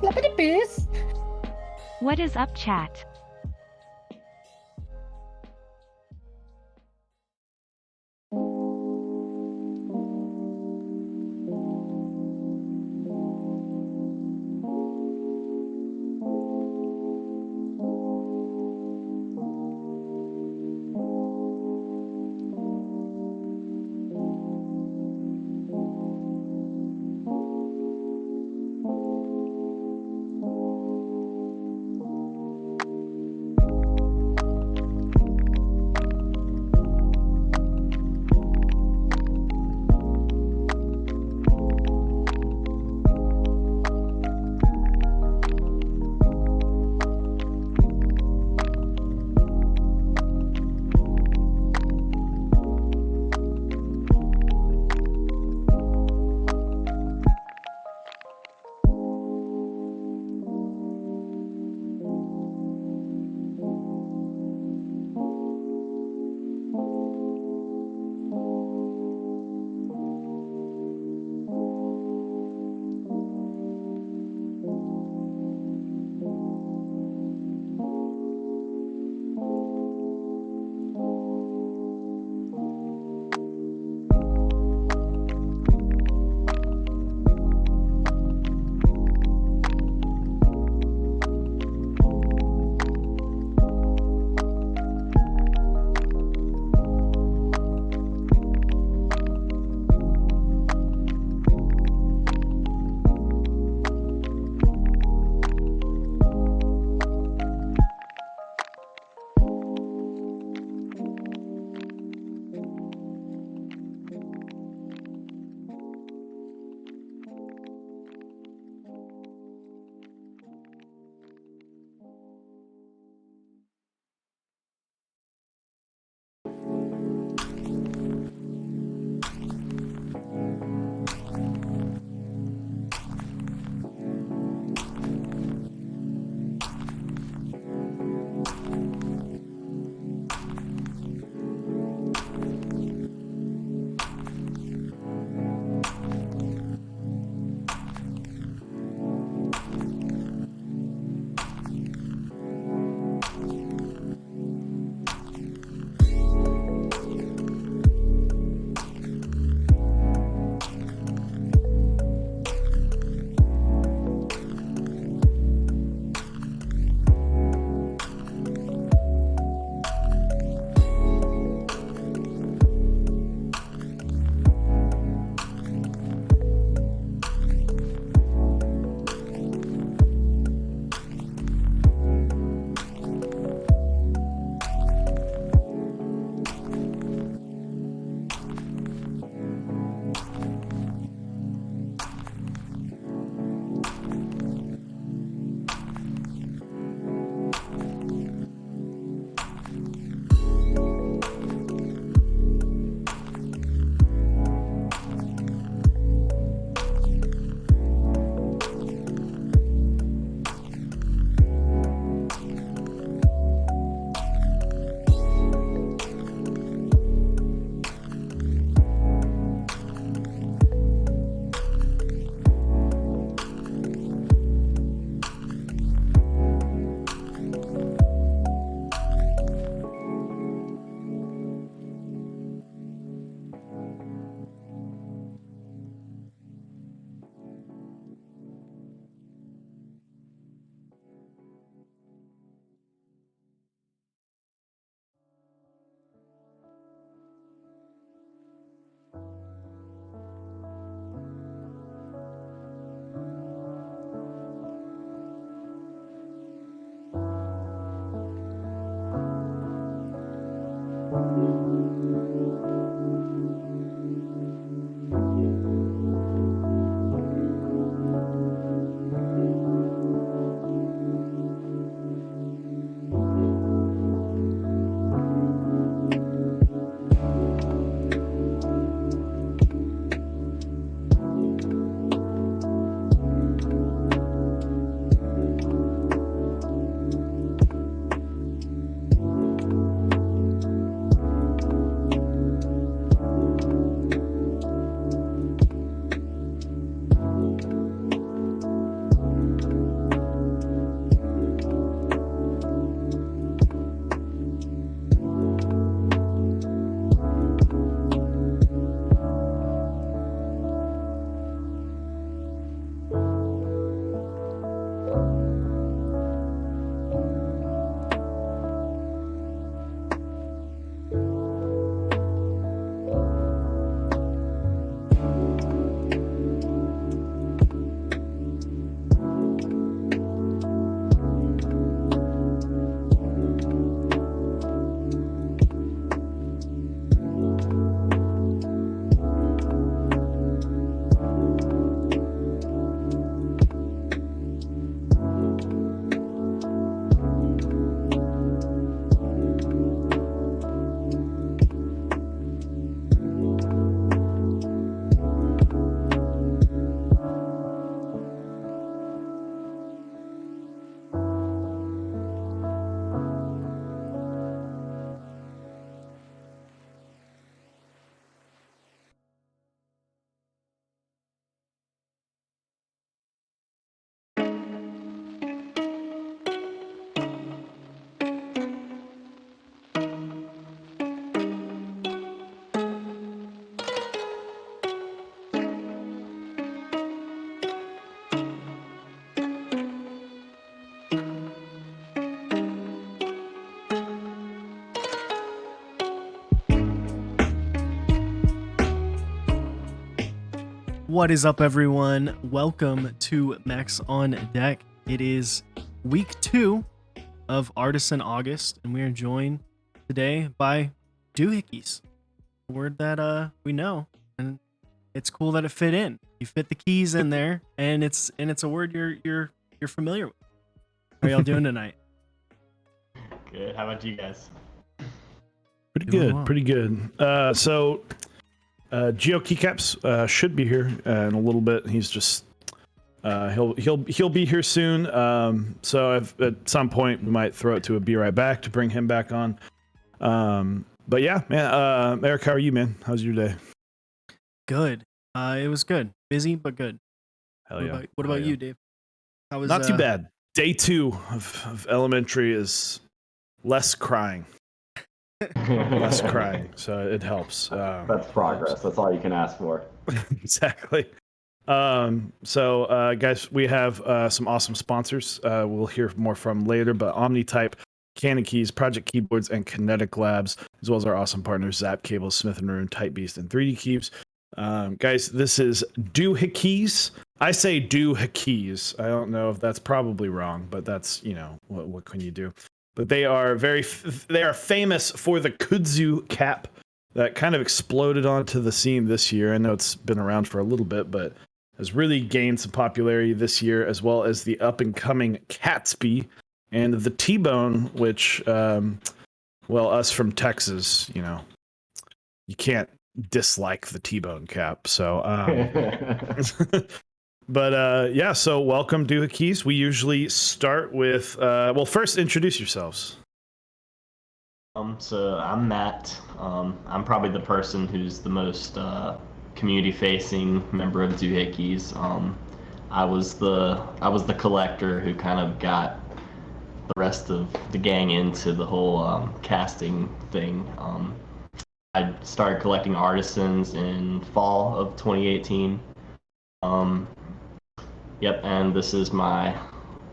Flappity piece. What is up, chat? What is up, everyone? Welcome to Max on Deck. It is week 2 of Artisan August, and we are joined today by Doohickeys, a word that we know, and it's cool that it fit in. You fit the keys in there, and it's a word you're familiar with. How are y'all doing tonight? Good. How about you guys? Pretty Doing good, well. pretty good. So GeoKeycaps should be here in a little bit. He's just he'll be here soon. So at some point we might throw it to a Be Right Back to bring him back on. But yeah, man. Eric, how are you, man? How's your day? Good. It was good. Busy but good. Hell yeah. What about you, Dave? How was Not too bad. Day 2 of elementary is less crying. Less crying, so it helps. That's progress. That's all you can ask for. Exactly. So guys, we have some awesome sponsors we'll hear more from later, but OmniType, Canon Keys, Project Keyboards, and Kinetic Labs, as well as our awesome partners Zap Cables, Smith & Rune, Typebeast, and 3D Keeps. Guys, this is Doohickeys. I say Doohickeys. I don't know if that's probably wrong, but that's, you know, what can you do? But they are famous for the kudzu cap that kind of exploded onto the scene this year. I know it's been around for a little bit, but has really gained some popularity this year, as well as the up-and-coming Catsby and the T-Bone, which, well, us from Texas, you know, you can't dislike the T-Bone cap. So, but yeah, so welcome, Doohickeys. We usually start with, well, first introduce yourselves. So I'm Matt. I'm probably the person who's the most community-facing member of Doohickeys. I was the collector who kind of got the rest of the gang into the whole casting thing. I started collecting Artisans in fall of 2018. Yep, and this is my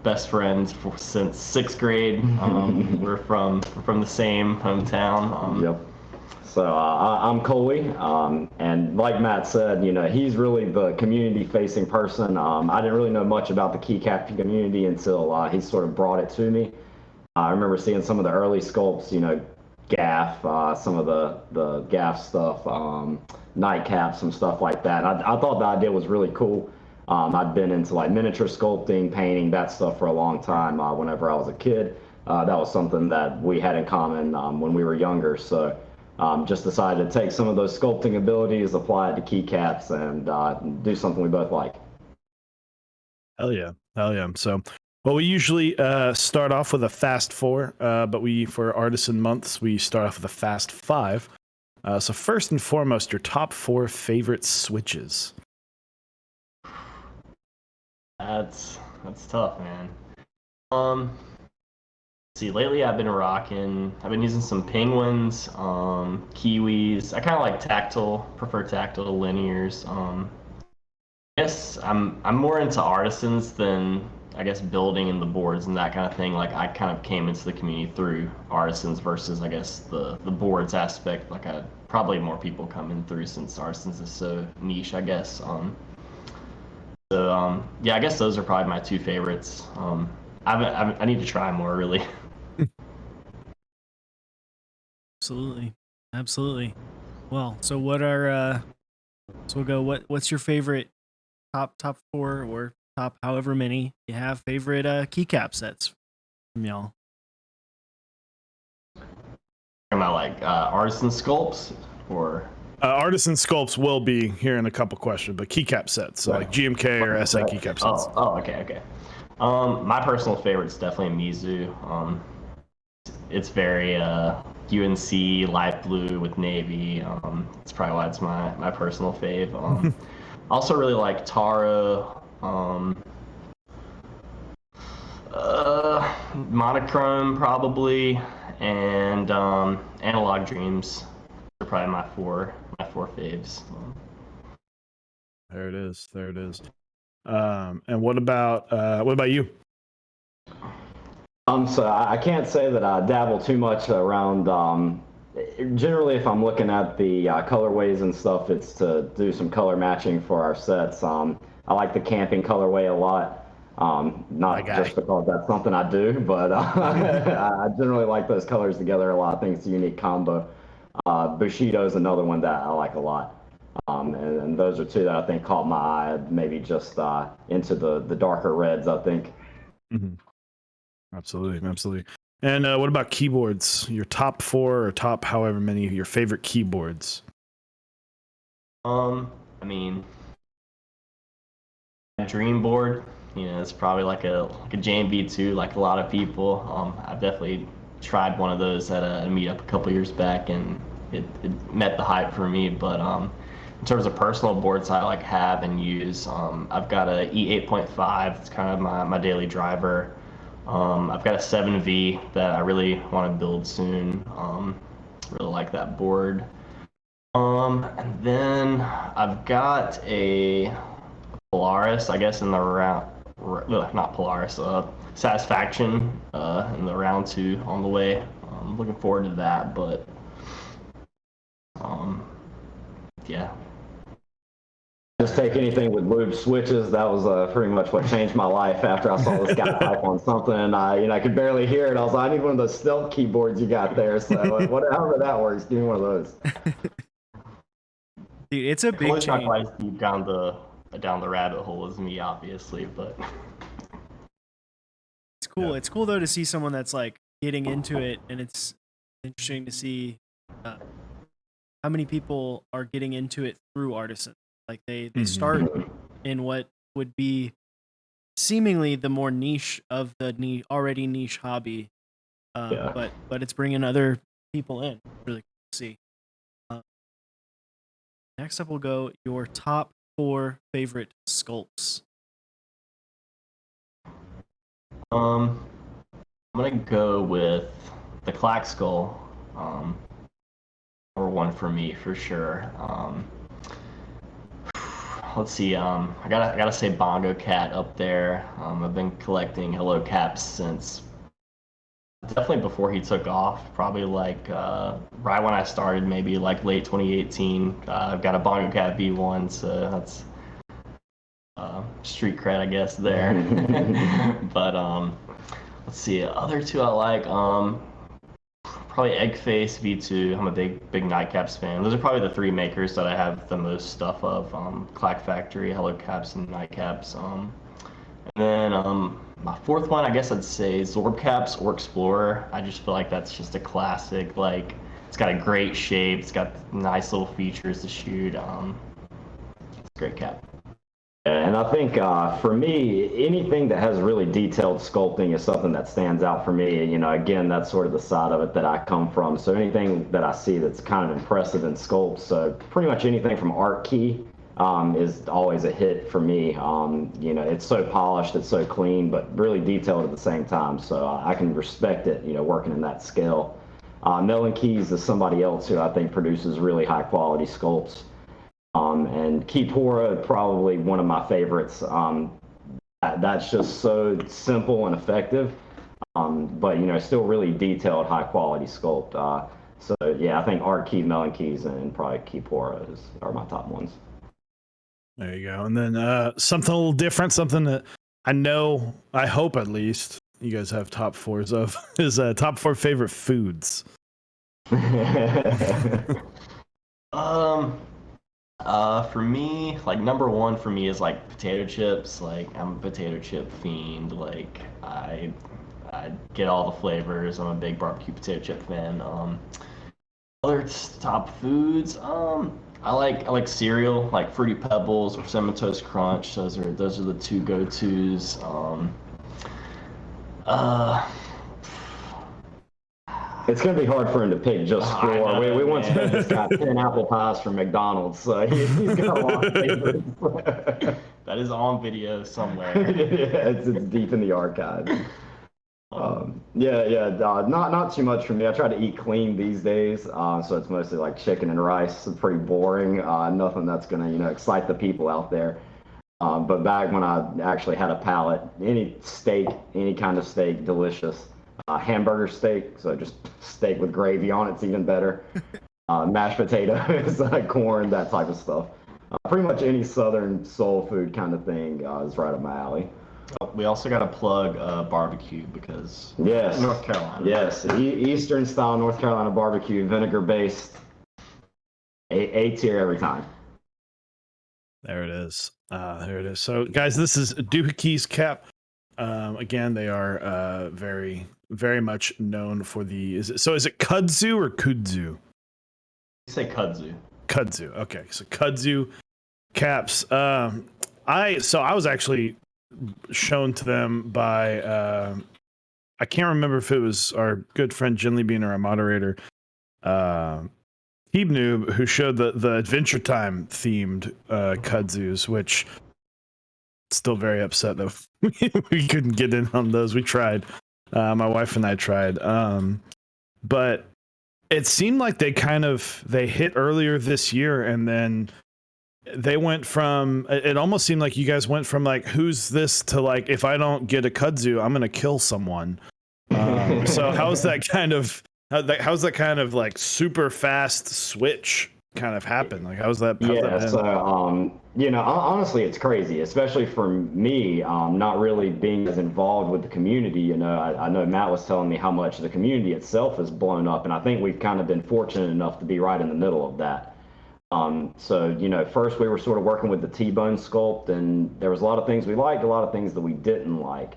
best friend since 6th grade. We're from the same hometown. Yep. So I'm Coley, and like Matt said, you know, he's really the community-facing person. I didn't really know much about the keycap community until he sort of brought it to me. I remember seeing some of the early sculpts, you know, gaff, some of the gaff stuff, nightcaps, some stuff like that. I thought the idea was really cool. I'd been into like miniature sculpting, painting, that stuff for a long time. Whenever I was a kid, that was something that we had in common when we were younger. So just decided to take some of those sculpting abilities, apply it to keycaps, and do something we both like. Hell yeah. Hell yeah. So, well, we usually start off with a fast 4, but for Artisan months, we start off with a fast 5. So first and foremost, your top 4 favorite switches. That's tough, man. See, lately I've been using some penguins, kiwis. I kind of like prefer tactile linears. I guess I'm more into artisans than, I guess, building and the boards and that kind of thing. Like, I kind of came into the community through artisans versus, I guess, the boards aspect. Like, probably more people coming through since artisans is so niche, I guess. So yeah, I guess those are probably my 2 favorites. I need to try more, really. Absolutely. Well, so what are so we'll go. What's your favorite top 4 or top however many you have favorite keycap sets from y'all? Am I like artisan sculpts or? Artisan sculpts will be here in a couple questions, but keycap sets, so like GMK or SA keycap sets. Oh, okay. My personal favorite is definitely Mizu. It's very UNC light blue with navy. It's probably why it's my personal fave. I also really like Taro. Monochrome probably, and Analog Dreams are probably my four faves. There it is. And what about you? So I can't say that I dabble too much around Generally, if I'm looking at the colorways and stuff, it's to do some color matching for our sets. I like the camping colorway a lot. Not just because that's something I do, but I generally like those colors together a lot. I think it's a unique combo. Bushido is another one that I like a lot. And those are two that I think caught my eye, maybe just into the darker reds, I think. Mm-hmm. Absolutely. And what about keyboards? Your top 4 or top however many of your favorite keyboards? I mean, dream board, it's probably like a JMV2, like a lot of people. I've definitely tried one of those at a meetup a couple years back, and it met the hype for me. But in terms of personal boards I like have and use, I've got a E8.5. It's kind of my daily driver. I've got a 7V that I really want to build soon. Really like that board. And then I've got a Polaris, I guess, in the round, not Polaris, Satisfaction in the round 2 on the way. I'm looking forward to that, but yeah. Just take anything with lube switches. That was pretty much what changed my life after I saw this guy type on something, and I could barely hear it. I was like, I need one of those stealth keyboards you got there. So however that works, give me one of those. Dude, it's a big change. Not quite as deep down the rabbit hole as me, obviously, but it's cool. Yeah. It's cool though to see someone that's like getting into it, and it's interesting to see how many people are getting into it through Artisan. Like they start in what would be seemingly the more niche of the already niche hobby, but it's bringing other people in. Really cool to see. Next up, we'll go your top 4 favorite sculpts. I'm gonna go with the Clack Skull. Number 1 for me for sure. Let's see. I gotta say Bongo Cat up there. I've been collecting Hello Caps since definitely before he took off. Probably like right when I started, maybe like late 2018. I've got a Bongo Cat V1, so that's street cred, I guess there. But let's see. Other 2 I like. Probably Eggface V2. I'm a big Nightcaps fan. Those are probably the 3 makers that I have the most stuff of. Clack Factory, Hello Caps, and Nightcaps. And then my 4th one, I guess I'd say Zorb Caps or Explorer. I just feel like that's just a classic. Like, it's got a great shape. It's got nice little features to shoot. It's a great cap. And I think for me, anything that has really detailed sculpting is something that stands out for me. Again, that's sort of the side of it that I come from. So anything that I see that's kind of impressive in sculpt, so pretty much anything from Art Key is always a hit for me. It's so polished, it's so clean, but really detailed at the same time. So I can respect it, working in that scale. Melon Keys is somebody else who I think produces really high quality sculpts. And Keypora, probably one of my favorites. That's just so simple and effective, but still really detailed, high quality sculpt. So yeah, I think Art Key, Melon Keys, and probably Keypora are my top ones. There you go. And then something a little different, something that I hope at least you guys have top 4s of is top 4 favorite foods. For me, like number 1 for me is like potato chips. Like I'm a potato chip fiend. Like I get all the flavors. I'm a big barbecue potato chip fan. Other top foods, I like cereal, like Fruity Pebbles or Cinnamon Toast Crunch. Those are the 2 go-tos. It's going to be hard for him to pick just 4. We once bet this guy 10 apple pies from McDonald's, so he's got a lot of favorites. That is on video somewhere. Yeah, it's deep in the archives. Not too much for me. I try to eat clean these days, so it's mostly like chicken and rice. It's pretty boring. Nothing that's going to excite the people out there. But back when I actually had a palate, any kind of steak, delicious. hamburger steak, so just steak with gravy on it's even better. Mashed potatoes, corn, that type of stuff. Pretty much any Southern soul food kind of thing is right up my alley. We also got to plug barbecue because Yes. North Carolina. Yes, Eastern style North Carolina barbecue, vinegar based. A tier every time. There it is. There it is. So, guys, this is Doohickeys Cap. Again, they are very, very much known for the. Is it kudzu or kudzu? You say kudzu. Kudzu. Okay, so kudzu caps. I was actually shown to them by I can't remember if it was our good friend Jinley Bean or our moderator Teeb Noob, who showed the Adventure Time themed kudzus, which still very upset that we couldn't get in on those. We tried. My wife and I tried. But it seemed like they hit earlier this year, and then they went from, it almost seemed like you guys went from like, who's this, to like, if I don't get a kudzu, I'm gonna kill someone. So how's that kind of like super fast switch kind of happen? Like how's that So honestly, it's crazy, especially for me, not really being as involved with the community. I know Matt was telling me how much the community itself has blown up, and I think we've kind of been fortunate enough to be right in the middle of that. First we were sort of working with the T-bone sculpt, and there was a lot of things we liked, a lot of things that we didn't like.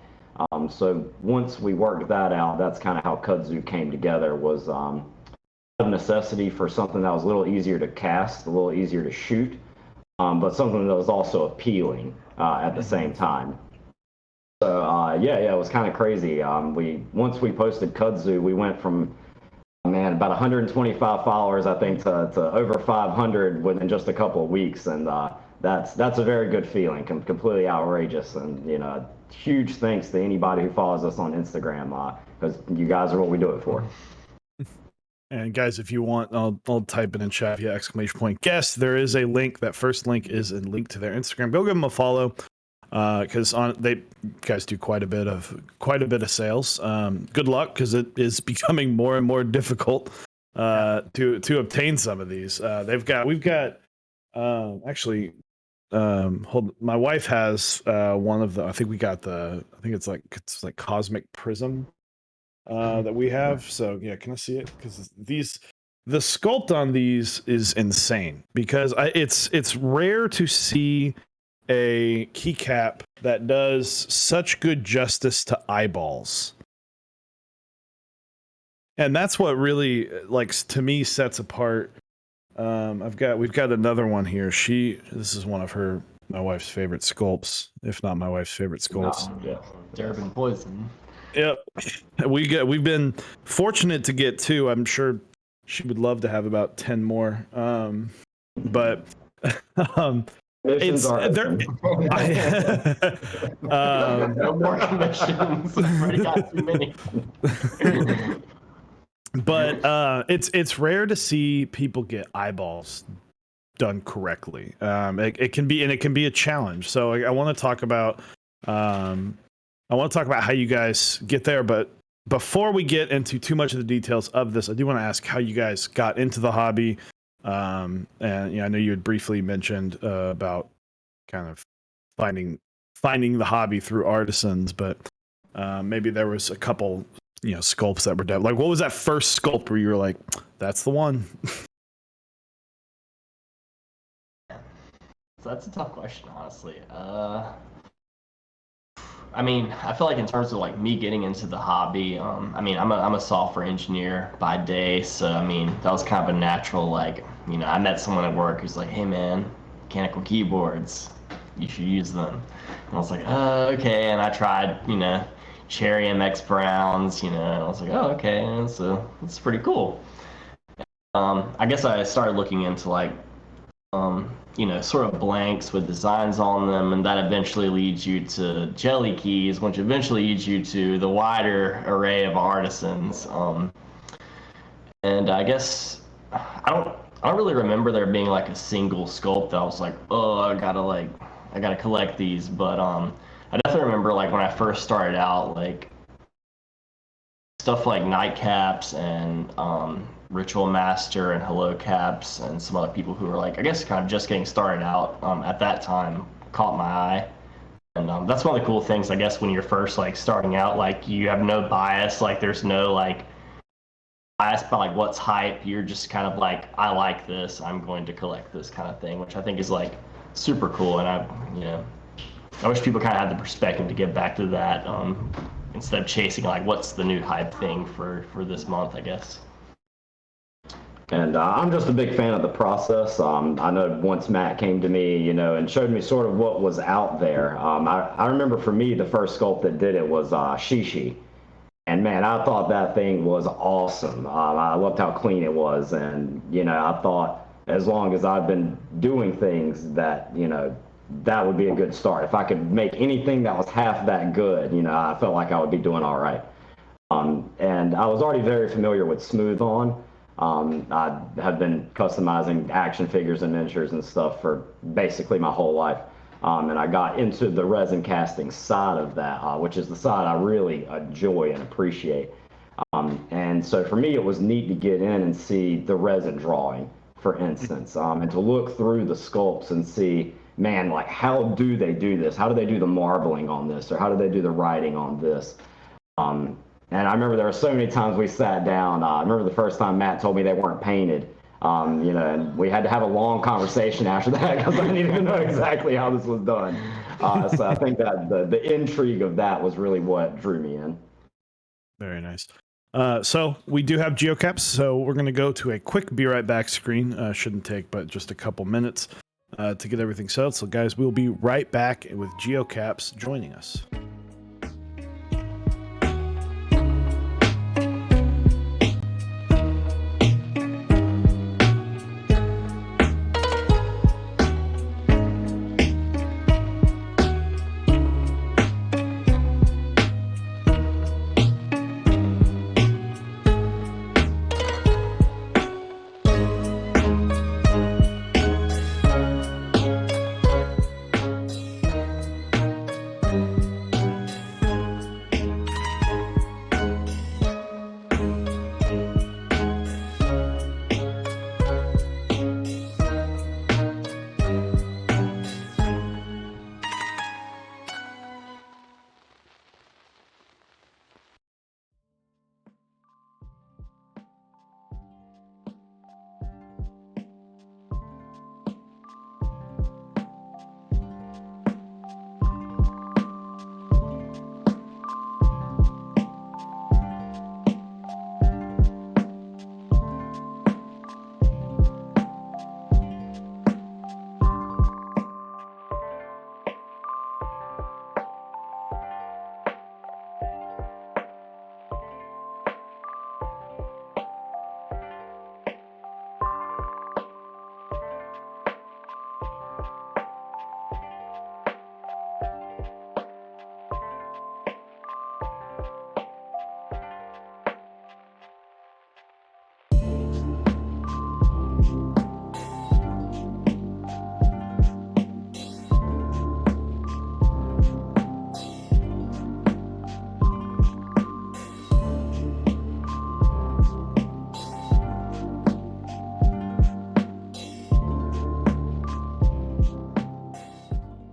So once we worked that out, that's kind of how kudzu came together, was a necessity for something that was a little easier to cast, a little easier to shoot, but something that was also appealing at the same time. So it was kind of crazy. Once we posted kudzu, we went from about 125 followers, I think, to over 500 within just a couple of weeks, and that's a very good feeling. Completely outrageous, and huge thanks to anybody who follows us on Instagram, because you guys are what we do it for. And guys, if you want, I'll type it in chat via !guest. There is a link. That first link is a link to their Instagram. Go give them a follow, because they guys do quite a bit of sales. Good luck, because it is becoming more and more difficult to obtain some of these. We've got actually. My wife has one of the. I think it's like Cosmic Prism that we have. So yeah, can I see it? Because the sculpt on these is insane, because it's rare to see a keycap that does such good justice to eyeballs. And that's what really, like, to me, sets apart. We've got another one here. This is one of my wife's favorite sculpts, if not my wife's favorite sculpts. Durban Poison. Yep. We've been fortunate to get 2. I'm sure she would love to have about 10 more. But Missions are no more commissions. I've already got too many. But it's rare to see people get eyeballs done correctly. It can be a challenge. So I want to talk about how you guys get there. But before we get into too much of the details of this, I do want to ask how you guys got into the hobby. And I know you had briefly mentioned about kind of finding the hobby through Artisans, but maybe there was a couple sculpts that were dead. Like, what was that first sculpt where you were like, that's the one? So that's a tough question, honestly. I feel like in terms of like me getting into the hobby, I'm a software engineer by day, so that was kind of a natural, like, I met someone at work who's like, hey man, mechanical keyboards, you should use them. And I was like, okay, and I tried, Cherry MX Browns, and I was like, oh, okay, so it's pretty cool. I guess I started looking into like, sort of blanks with designs on them, and that eventually leads you to jelly keys, which eventually leads you to the wider array of artisans. And I guess I don't really remember there being like a single sculpt that I was like, oh, I gotta collect these, but I definitely remember like when I first started out, like stuff like Nightcaps and Ritual Master and Hello Caps and some other people who were like, I guess, kind of just getting started out at that time caught my eye. And that's one of the cool things, I guess, when you're first like starting out, like you have no bias, like there's no like bias by like what's hype. You're just kind of like, I like this, I'm going to collect this kind of thing, which I think is like super cool. And I wish people kind of had the perspective to get back to that instead of chasing like what's the new hype thing for this month, I guess. And I'm just a big fan of the process. I know once Matt came to me, and showed me sort of what was out there. I remember for me, the first sculpt that did it was Shishi. And man, I thought that thing was awesome. I loved how clean it was. And, I thought as long as I've been doing things that, that would be a good start. If I could make anything that was half that good, I felt like I would be doing all right. And I was already very familiar with Smooth On. I have been customizing action figures and miniatures and stuff for basically my whole life. And I got into the resin casting side of that, which is the side I really enjoy and appreciate. And so for me, it was neat to get in and see the resin drawing, for instance, and to look through the sculpts and see, man, like, how do they do this? How do they do the marbling on this? Or how do they do the writing on this? And I remember there were so many times we sat down. I remember the first time Matt told me they weren't painted, and we had to have a long conversation after that because I didn't even know exactly how this was done. So I think that the intrigue of that was really what drew me in. Very nice. So we do have GeoKeycaps, so we're going to go to a quick be right back screen. Shouldn't take but just a couple minutes to get everything settled. So guys, we'll be right back with GeoKeycaps joining us.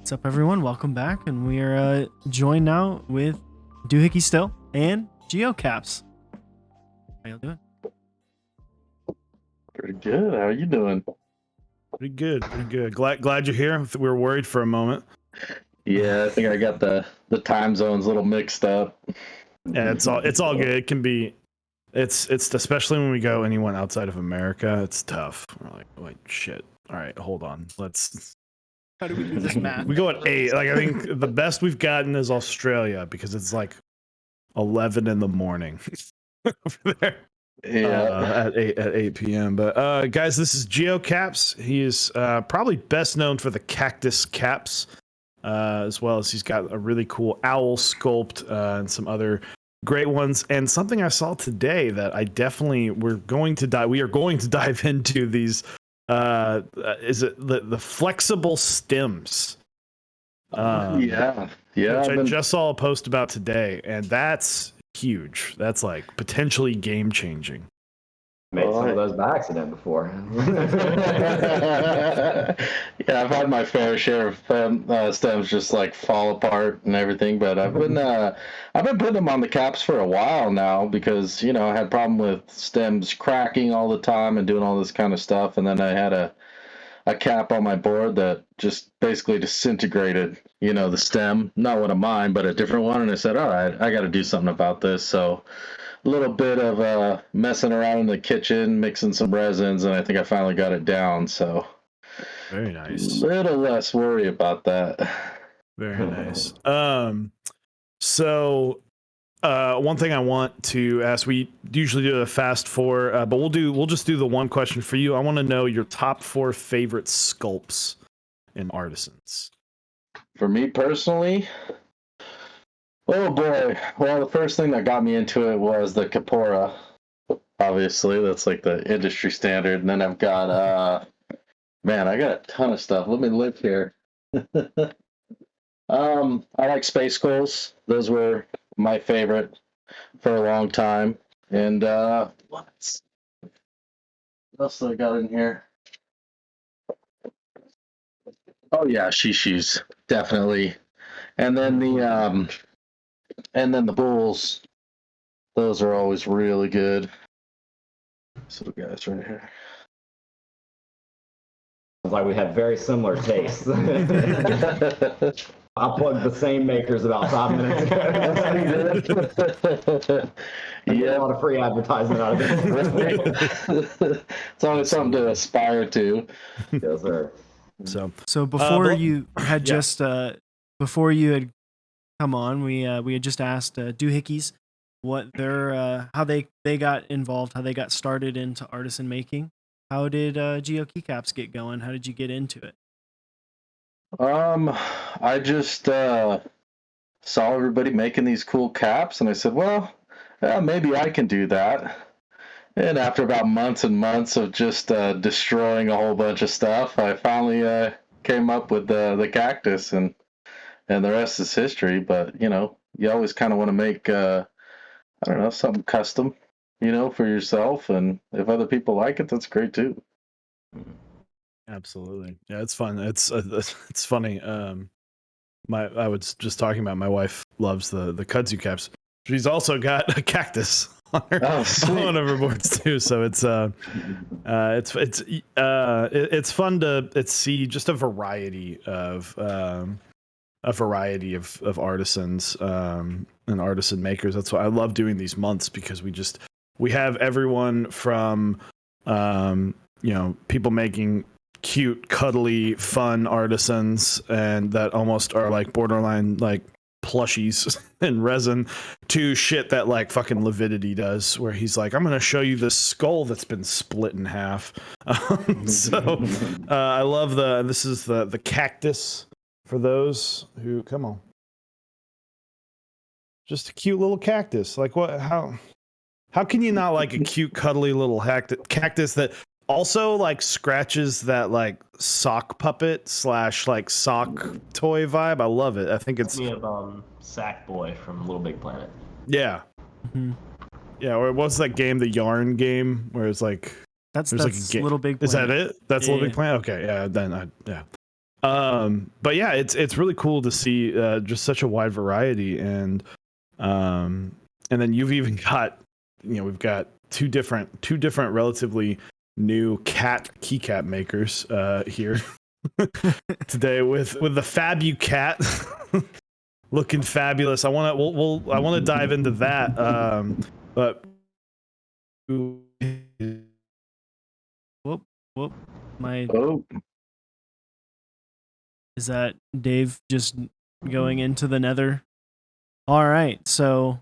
What's up, everyone? Welcome back, and we are joined now with Doohickeys still and GeoKeycaps. How y'all doing? Pretty good. How are you doing? Pretty good, pretty good. Glad you're here. We were worried for a moment. Yeah, I think I got the time zones a little mixed up. Yeah, it's all good. It can be. It's especially when we go anyone outside of America. It's tough. We're like shit. All right, hold on. Let's. How do we do this math? We go at 8. Like I think the best we've gotten is Australia because it's like 11 in the morning over there. Yeah, at 8 p.m. But guys, this is GeoKeycaps. He is probably best known for the Cactus caps, as well as he's got a really cool owl sculpt and some other great ones. And something I saw today that I definitely we are going to dive into these. Is it the flexible stems? yeah. Which I just saw a post about today, and that's huge. That's like potentially game changing. Made some of those by accident before. Yeah, I've had my fair share of stems just like fall apart and everything, but I've been putting them on the caps for a while now because I had a problem with stems cracking all the time and doing all this kind of stuff, and then I had a cap on my board that just basically disintegrated, the stem, not one of mine, but a different one, and I said, all right, I got to do something about this. So a little bit of messing around in the kitchen, mixing some resins, and I think I finally got it down. So very nice. A little less worry about that. Very nice. So one thing I want to ask, we usually do a fast four, but we'll just do the one question for you. I want to know your top 4 favorite sculpts in Artisans. For me personally, oh boy. Well, the first thing that got me into it was the Capora. Obviously, that's like the industry standard. And then I've got, I got a ton of stuff. Let me look here. I like Space Skulls. Those were my favorite for a long time. And what else do I got in here? Oh yeah, Shishi's definitely. And then the bulls. Those are always really good. So guys right here. Sounds like we have very similar tastes. I plugged the same makers about 5 minutes ago. A lot of free advertisement out of it. It's always something to aspire to. Yes, sir. So before you had before you had come on, we had just asked Doohickeys what their how they got involved, how they got started into artisan making. How did GeoKeycaps get going? How did you get into it? I just saw everybody making these cool caps, and I said, well, maybe I can do that. And after about months and months of just destroying a whole bunch of stuff, I finally came up with the Cactus, and the rest is history. But you always kind of want to make something custom, for yourself, and if other people like it, that's great too. Absolutely, yeah, it's fun. It's funny. I was just talking about my wife loves the kudzu caps. She's also got a cactus on one of her boards too. So it's fun to see just a variety of artisans and artisan makers. That's why I love doing these months, because we have everyone from people making cute, cuddly, fun artisans, and that almost are like borderline like plushies and resin, to shit that like fucking Lividity does, where he's like, I'm gonna show you this skull that's been split in half. So I love this is the Cactus, for those who come on, just a cute little cactus. Like how can you not like a cute, cuddly little cactus that also like scratches that like sock puppet / like sock toy vibe? I love it. I think it's Sackboy from Little Big Planet. Yeah. Mm-hmm. Yeah, or what's that game, the yarn game, where it's like that's like a Little Big Planet. Is that it? That's Little Big Planet? Okay, yeah, then yeah. But yeah, it's really cool to see just such a wide variety, and then you've even got, we've got two different relatively new cat keycap makers here today with the Fabio Cat looking fabulous. I want to dive into that, but whoop is that Dave just going into the nether? All right, so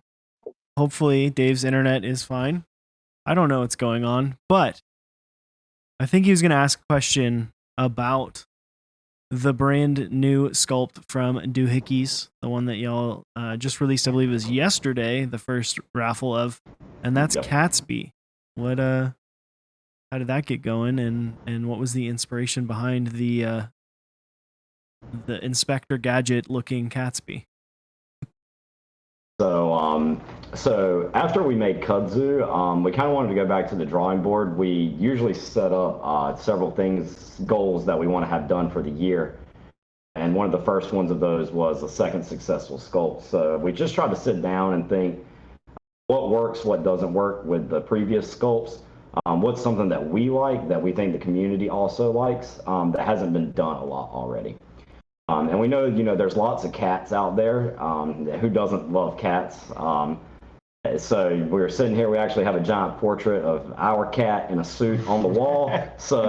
hopefully Dave's internet is fine. I don't know what's going on, but I think he was going to ask a question about the brand new sculpt from Doohickeys, the one that y'all just released, I believe it was yesterday, the first raffle of, and that's Catsby. What how did that get going, and what was the inspiration behind the Inspector Gadget looking Catsby? So So after we made kudzu, we kind of wanted to go back to the drawing board. We usually set up several goals that we want to have done for the year. And one of the first ones of those was a second successful sculpt. So we just tried to sit down and think what works, what doesn't work with the previous sculpts. What's something that we like, that we think the community also likes, that hasn't been done a lot already. And we know, there's lots of cats out there. Who doesn't love cats? So we were sitting here, we actually have a giant portrait of our cat in a suit on the wall. So,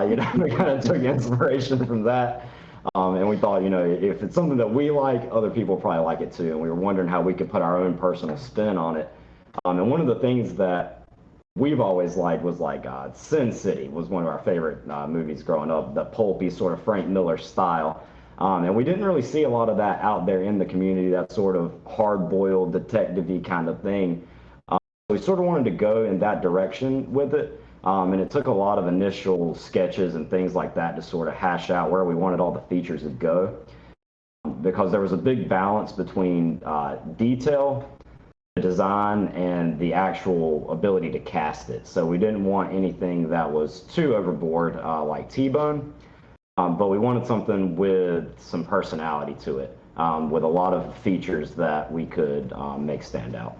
we kind of took inspiration from that. And we thought, if it's something that we like, other people probably like it too. And we were wondering how we could put our own personal spin on it. And one of the things that we've always liked was Sin City was one of our favorite movies growing up, the pulpy sort of Frank Miller style. And we didn't really see a lot of that out there in the community, that sort of hard-boiled, detective-y kind of thing. We sort of wanted to go in that direction with it. And it took a lot of initial sketches and things like that to sort of hash out where we wanted all the features to go. Because there was a big balance between detail, the design, and the actual ability to cast it. So we didn't want anything that was too overboard like T-Bone. But we wanted something with some personality to it, with a lot of features that we could make stand out.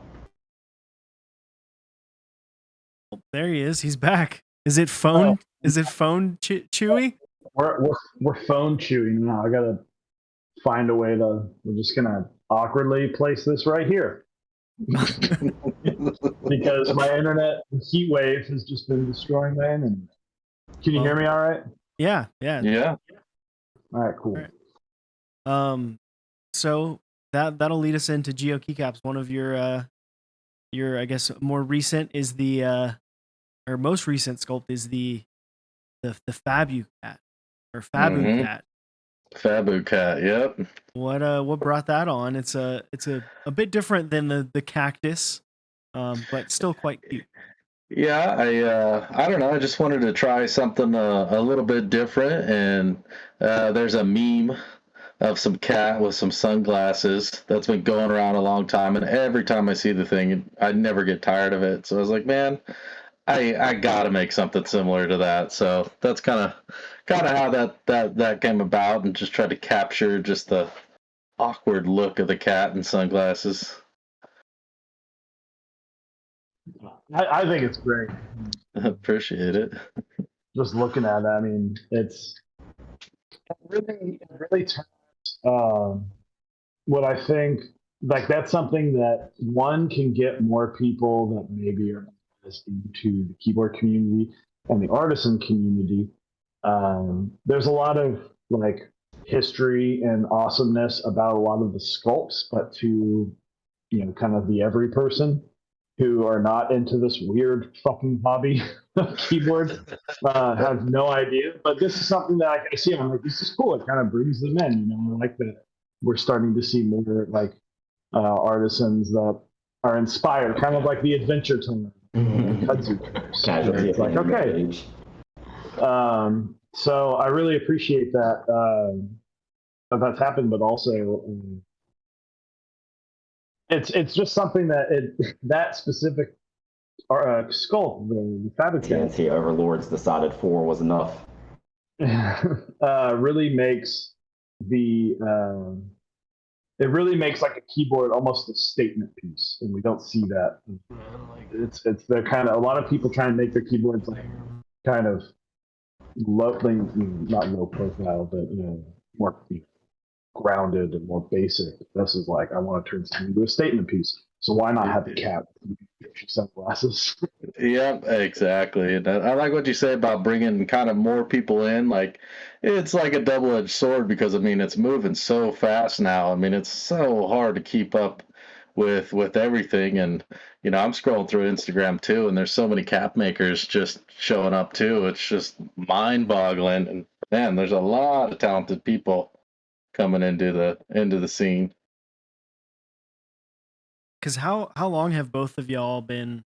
There he is. He's back. Is it phone? Is it phone Chewy? We're phone chewing now. I gotta find a way to. We're just gonna awkwardly place this right here because my internet heat wave has just been destroying my internet. Can you hear me all right? Yeah. Yeah. All right, cool. All right. So that'll lead us into GeoKeycaps. One of your I guess more recent is the or most recent sculpt is the Fabio Cat or Fabio Cat. Fabio Cat, yep. What brought that on? It's a bit different than the Cactus, but still quite cute. Yeah, I don't know. I just wanted to try something a little bit different, and there's a meme of some cat with some sunglasses that's been going around a long time, and every time I see the thing, I never get tired of it. So I was like, man, I gotta make something similar to that. So that's kind of how that came about, and just try to capture just the awkward look of the cat in sunglasses. I think it's great. Appreciate it. Just looking at it, I mean, it really turns what I think that's something that one can get more people that maybe are into the keyboard community and the artisan community. There's a lot of history and awesomeness about a lot of the sculpts, but to kind of the every person who are not into this weird fucking hobby of keyboard have no idea. But this is something that I see. I'm like, this is cool. It kind of brings them in. I like that we're starting to see more artisans that are inspired, kind of like the Adventure Time. Casualty. It's like, okay. So I really appreciate that that's happened, but also it's just something that specific sculpt, the Fabio Cat, TNT overlords decided 4 was enough. really makes it really makes a keyboard almost a statement piece, and we don't see that. It's they're kind of a lot of people try and make their keyboards kind of low, not low profile, but more grounded and more basic. This is I want to turn something into a statement piece. So why not have the cat with sunglasses? Yeah, exactly. And I like what you say about bringing kind of more people in. It's like a double-edged sword because it's moving so fast now. It's so hard to keep up with everything. And I'm scrolling through Instagram too, and there's so many cap makers just showing up too. It's just mind-boggling. And man, there's a lot of talented people coming into the scene. Because how long have both of y'all been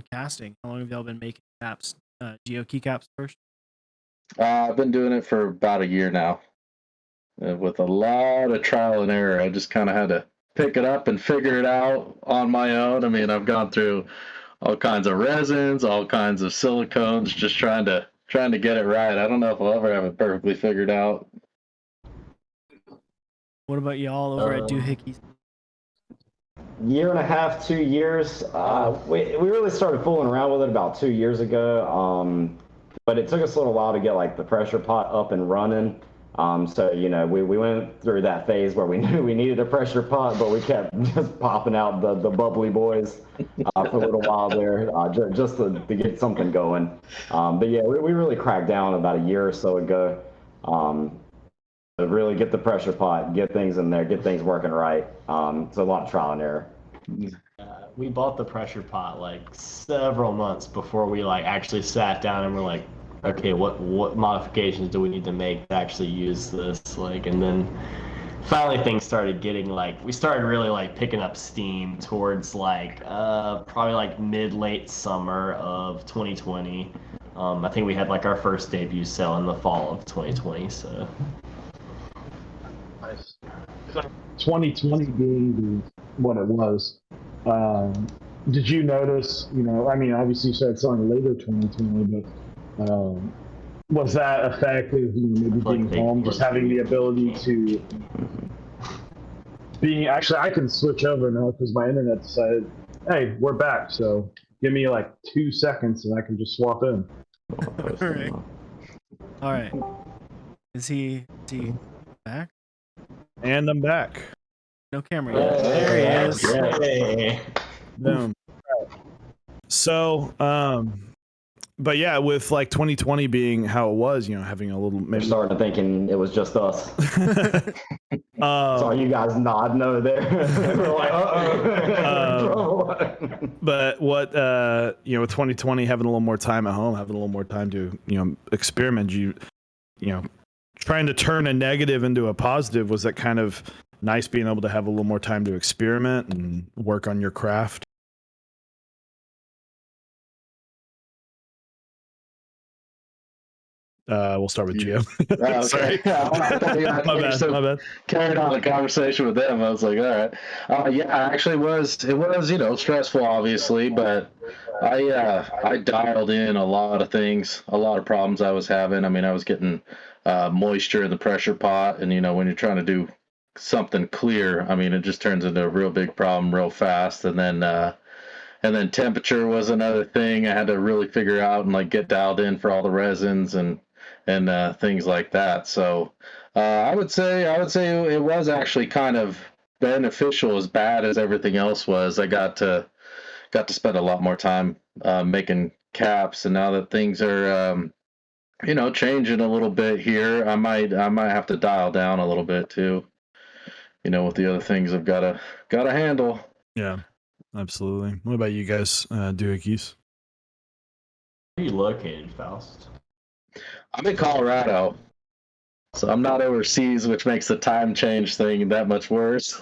casting? How long have y'all been making caps? GeoKeycaps first. I've been doing it for about a year now, with a lot of trial and error. I just kind of had to pick it up and figure it out on my own. I mean, I've gone through all kinds of resins, all kinds of silicones, just trying to get it right. I don't know if I'll ever have it perfectly figured out. What about y'all over at Doohickeys? Year and a half, 2 years. We really started fooling around with it about 2 years ago. But it took us a little while to get like the pressure pot up and running. So we went through that phase where we knew we needed a pressure pot, but we kept just popping out the bubbly boys for a little while there, just to get something going. But yeah, we really cracked down about a year or so ago. To really get the pressure pot, get things in there, get things working right. So a lot of trial and error. We bought the pressure pot like several months before we like actually sat down and we're like, okay, what modifications do we need to make to actually use this? Like, and then finally things started getting like, we started really like picking up steam towards like probably like late summer of 2020. I think we had like our first debut sale in the fall of 2020. So. Nice. 2020 being what it was. Did you notice? I mean, obviously you started selling later 2020, but was that effective? Maybe being home, just having the ability to being. Actually, I can switch over now because my internet decided, hey, we're back. So give me like 2 seconds and I can just swap in. All right. Is he back? And I'm back. No camera yet. There he is. Hey. Boom. So, but yeah, with like 2020 being how it was, having a little. We're starting to thinking it was just us. Saw you guys nod no there. We're like, but what with 2020 having a little more time at home, having a little more time to experiment, trying to turn a negative into a positive, was that kind of nice being able to have a little more time to experiment and work on your craft? We'll start with Geo. Okay. Sorry. My bad. Carried on the conversation with them. I was like, all right. Yeah, actually it was stressful, obviously, but I dialed in a lot of things, a lot of problems I was having. I mean, I was getting moisture in the pressure pot, and when you're trying to do something clear, I mean, it just turns into a real big problem real fast. And then temperature was another thing I had to really figure out and like get dialed in for all the resins and things like that. So I would say it was actually kind of beneficial, as bad as everything else was. I got to spend a lot more time making caps, and now that things are changing a little bit here, I might have to dial down a little bit too. With the other things I've got to handle. Yeah, absolutely. What about you guys, Doohickeys? Where are you located, Faust? I'm in Colorado, so I'm not overseas, which makes the time change thing that much worse.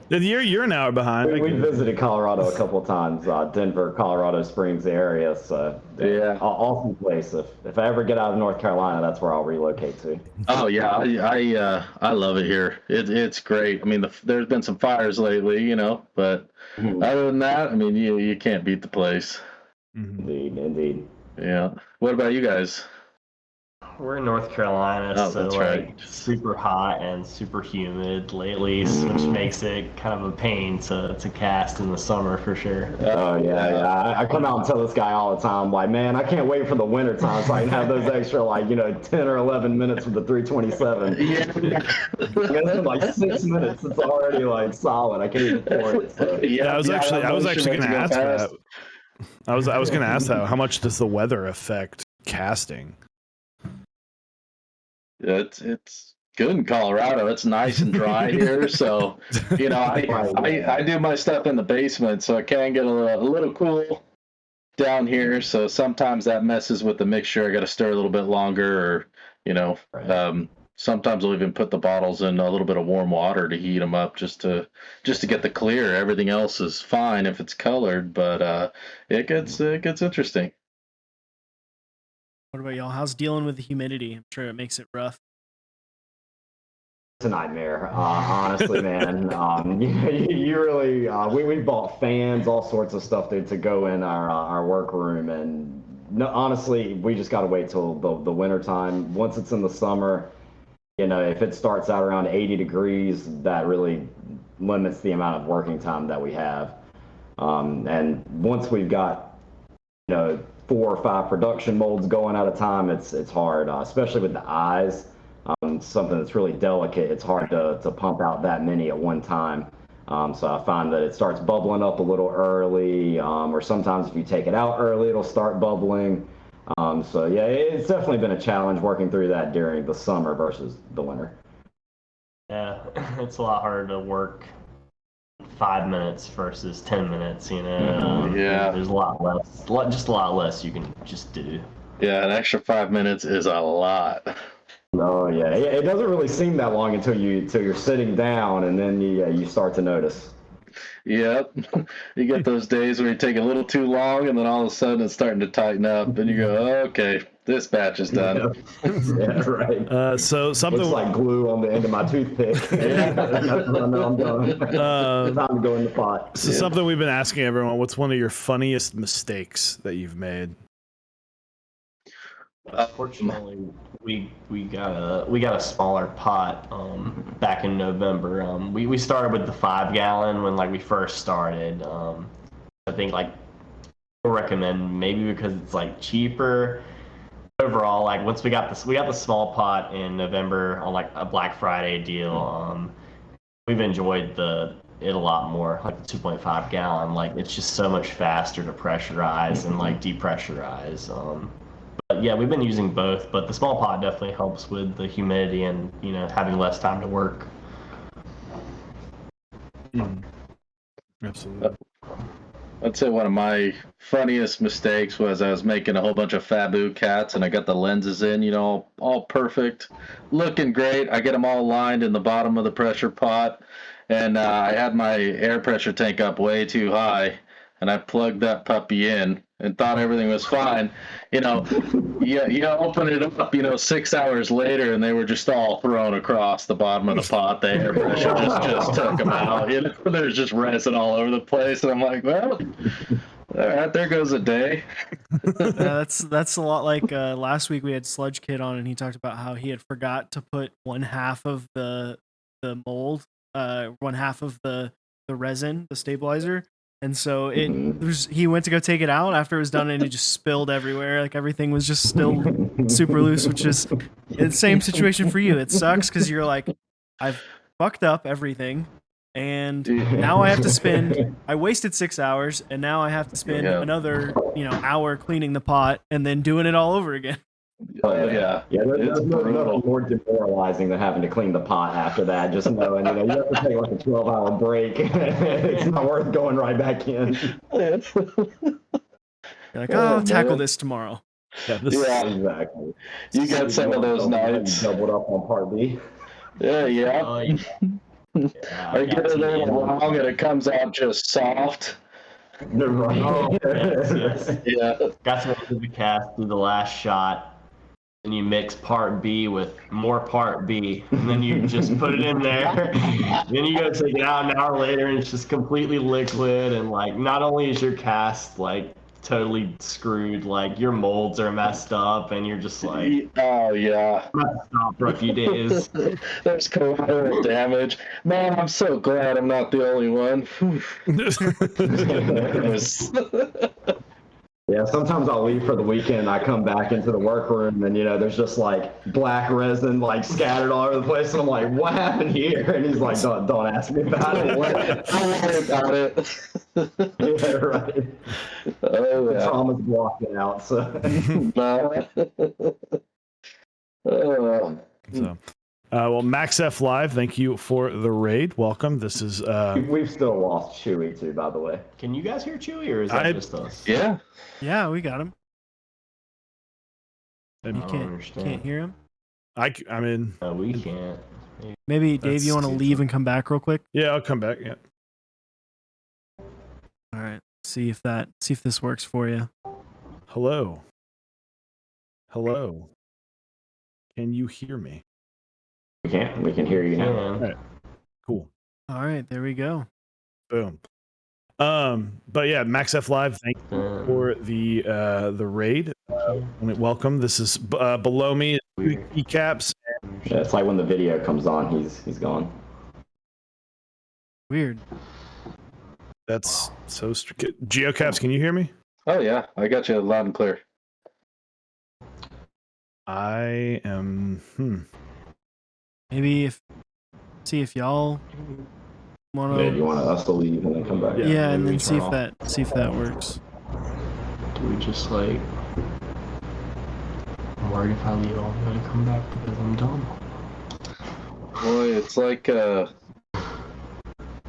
You're an hour behind. We visited Colorado a couple of times, Denver, Colorado Springs area. So yeah, awesome place. If I ever get out of North Carolina, that's where I'll relocate to. Oh yeah, I love it here. It's great. I mean, there's been some fires lately, but other than that, I mean, you can't beat the place. Mm-hmm. Indeed. Yeah. What about you guys? We're in North Carolina, so that's like right. super hot and super humid lately, which makes it kind of a pain to cast in the summer for sure. Oh yeah. I come out and tell this guy all the time, like, man, I can't wait for the winter time so I can have those extra 10 or 11 minutes with the 327. Yeah. It's been like 6 minutes. It's already like solid. I can't even pour it. So. Yeah, I was actually going to ask that. I was going to ask that. How much does the weather affect casting? It's good in Colorado. It's nice and dry here, so I do my stuff in the basement, so it can get a little cool down here. So sometimes that messes with the mixture. I got to stir a little bit longer, or sometimes I'll even put the bottles in a little bit of warm water to heat them up just to get the clear. Everything else is fine if it's colored, but it gets interesting. What about y'all? How's dealing with the humidity? I'm sure it makes it rough. It's a nightmare, honestly, man. You really, we bought fans, all sorts of stuff to go in our workroom, and no, honestly, we just got to wait till the winter time. Once it's in the summer, if it starts out around 80 degrees, that really limits the amount of working time that we have. And once we've got, 4 or 5 production molds going at a time, it's hard, especially with the eyes. Something that's really delicate. It's hard to pump out that many at one time. So I find that it starts bubbling up a little early, or sometimes if you take it out early, it'll start bubbling. So yeah, it's definitely been a challenge working through that during the summer versus the winter. Yeah, it's a lot harder to work 5 minutes versus 10 minutes. Yeah. There's a lot less you can just do. Yeah, an extra 5 minutes is a lot. Oh yeah, it doesn't really seem that long until you're sitting down, and then you start to notice. Yep. You get those days where you take a little too long, and then all of a sudden it's starting to tighten up, and you go, okay, this batch is done. Yeah, right. So something Looks like glue on the end of my toothpick. That's when I know I'm done. Time to go in the pot. So something we've been asking everyone: what's one of your funniest mistakes that you've made? Fortunately, we got a smaller pot back in November. We started with the 5-gallon when we first started. I think I recommend maybe because it's cheaper. Overall, once we got the small pot in November on a Black Friday deal. We've enjoyed it a lot more. The 2.5 gallon, it's just so much faster to pressurize and depressurize. But yeah, we've been using both, but the small pot definitely helps with the humidity and having less time to work. Absolutely. I'd say one of my funniest mistakes was I was making a whole bunch of Fabio Cats, and I got the lenses in, all perfect, looking great. I get them all lined in the bottom of the pressure pot, and I had my air pressure tank up way too high, and I plugged that puppy in and thought everything was fine. You open it up, 6 hours later, and they were just all thrown across the bottom of the pot. The air pressure just took them out. There's just resin all over the place, and I'm like, well, all right, there goes a day. That's a lot like last week we had Sludge Kid on, and he talked about how he had forgot to put 1/2 of the mold, 1/2 of the resin, the stabilizer. And so he went to go take it out after it was done, and it just spilled everywhere. Everything was just still super loose, which is the same situation for you. It sucks because you're like, I've fucked up everything, and now I have to I wasted 6 hours, and now I have to spend another hour cleaning the pot and then doing it all over again. Yeah. There's nothing more demoralizing than having to clean the pot after that. Just knowing, you have to take a 12-hour break. It's not worth going right back in. You're like, I'll tackle this tomorrow. Yeah, exactly. You got some of those nights. Doubled up on part B. Yeah. Or you get it there wrong, and it comes out just soft. Right. Yes. Yeah. Got to do the cast through the last shot. And you mix part B with more part B, and then you just put it in there. Then you go take it out an hour later, and it's just completely liquid. And not only is your cast totally screwed, your molds are messed up, and you're just like, oh yeah, I'm gonna stop for a few days. There's collateral damage. Man, I'm so glad I'm not the only one. Yeah, sometimes I'll leave for the weekend. I come back into the workroom, and there's just black resin scattered all over the place, and I'm like, "What happened here?" And he's like, "Don't ask me about it. Don't worry about it." Yeah, right. Oh, the trauma's blocking out. So. So. Well, Max F Live, thank you for the raid. Welcome. This is. We've still lost Chewy too, by the way. Can you guys hear Chewy, or is that just us? Yeah. Yeah, we got him. And you can't hear him. I mean. No, we can't. Maybe Dave, you want to leave and come back real quick? Yeah, I'll come back. Yeah. All right. See if this works for you. Hello. Can you hear me? We can hear you now. Yeah. Cool. All right, there we go. Boom. But yeah, Max F Live, thank you for the raid. Welcome. This is below me, GeoKeycaps. Yeah, it's like when the video comes on, he's gone. Weird. That's so GeoKeycaps, can you hear me? Oh yeah, I got you loud and clear. I am Maybe see if y'all want to. Yeah, you want us to leave and then come back? Yeah, and then see if that works. Do we just like? I'm worried if I leave, I'm gonna come back because I'm dumb. Boy, it's like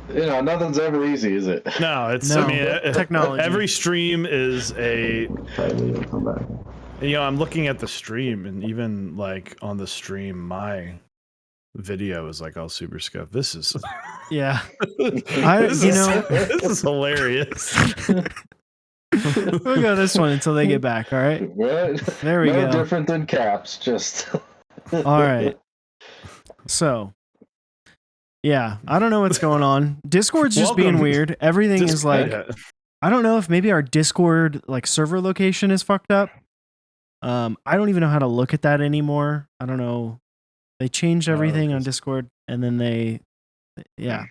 nothing's ever easy, is it? No, it's No, I mean technology. Every stream is a Try to leave and come back. I'm looking at the stream, and even like on the stream, my video is like all super scuffed. This is Yeah. this is hilarious. We'll go this one until they get back. All right. Right? There we No go. different than caps, just. All right. So, yeah, I don't know what's going on. Discord's just being weird. Everything is like, I don't know if maybe our Discord like server location is fucked up. I don't even know how to look at that anymore. I don't know. They changed everything on Discord, and then yeah.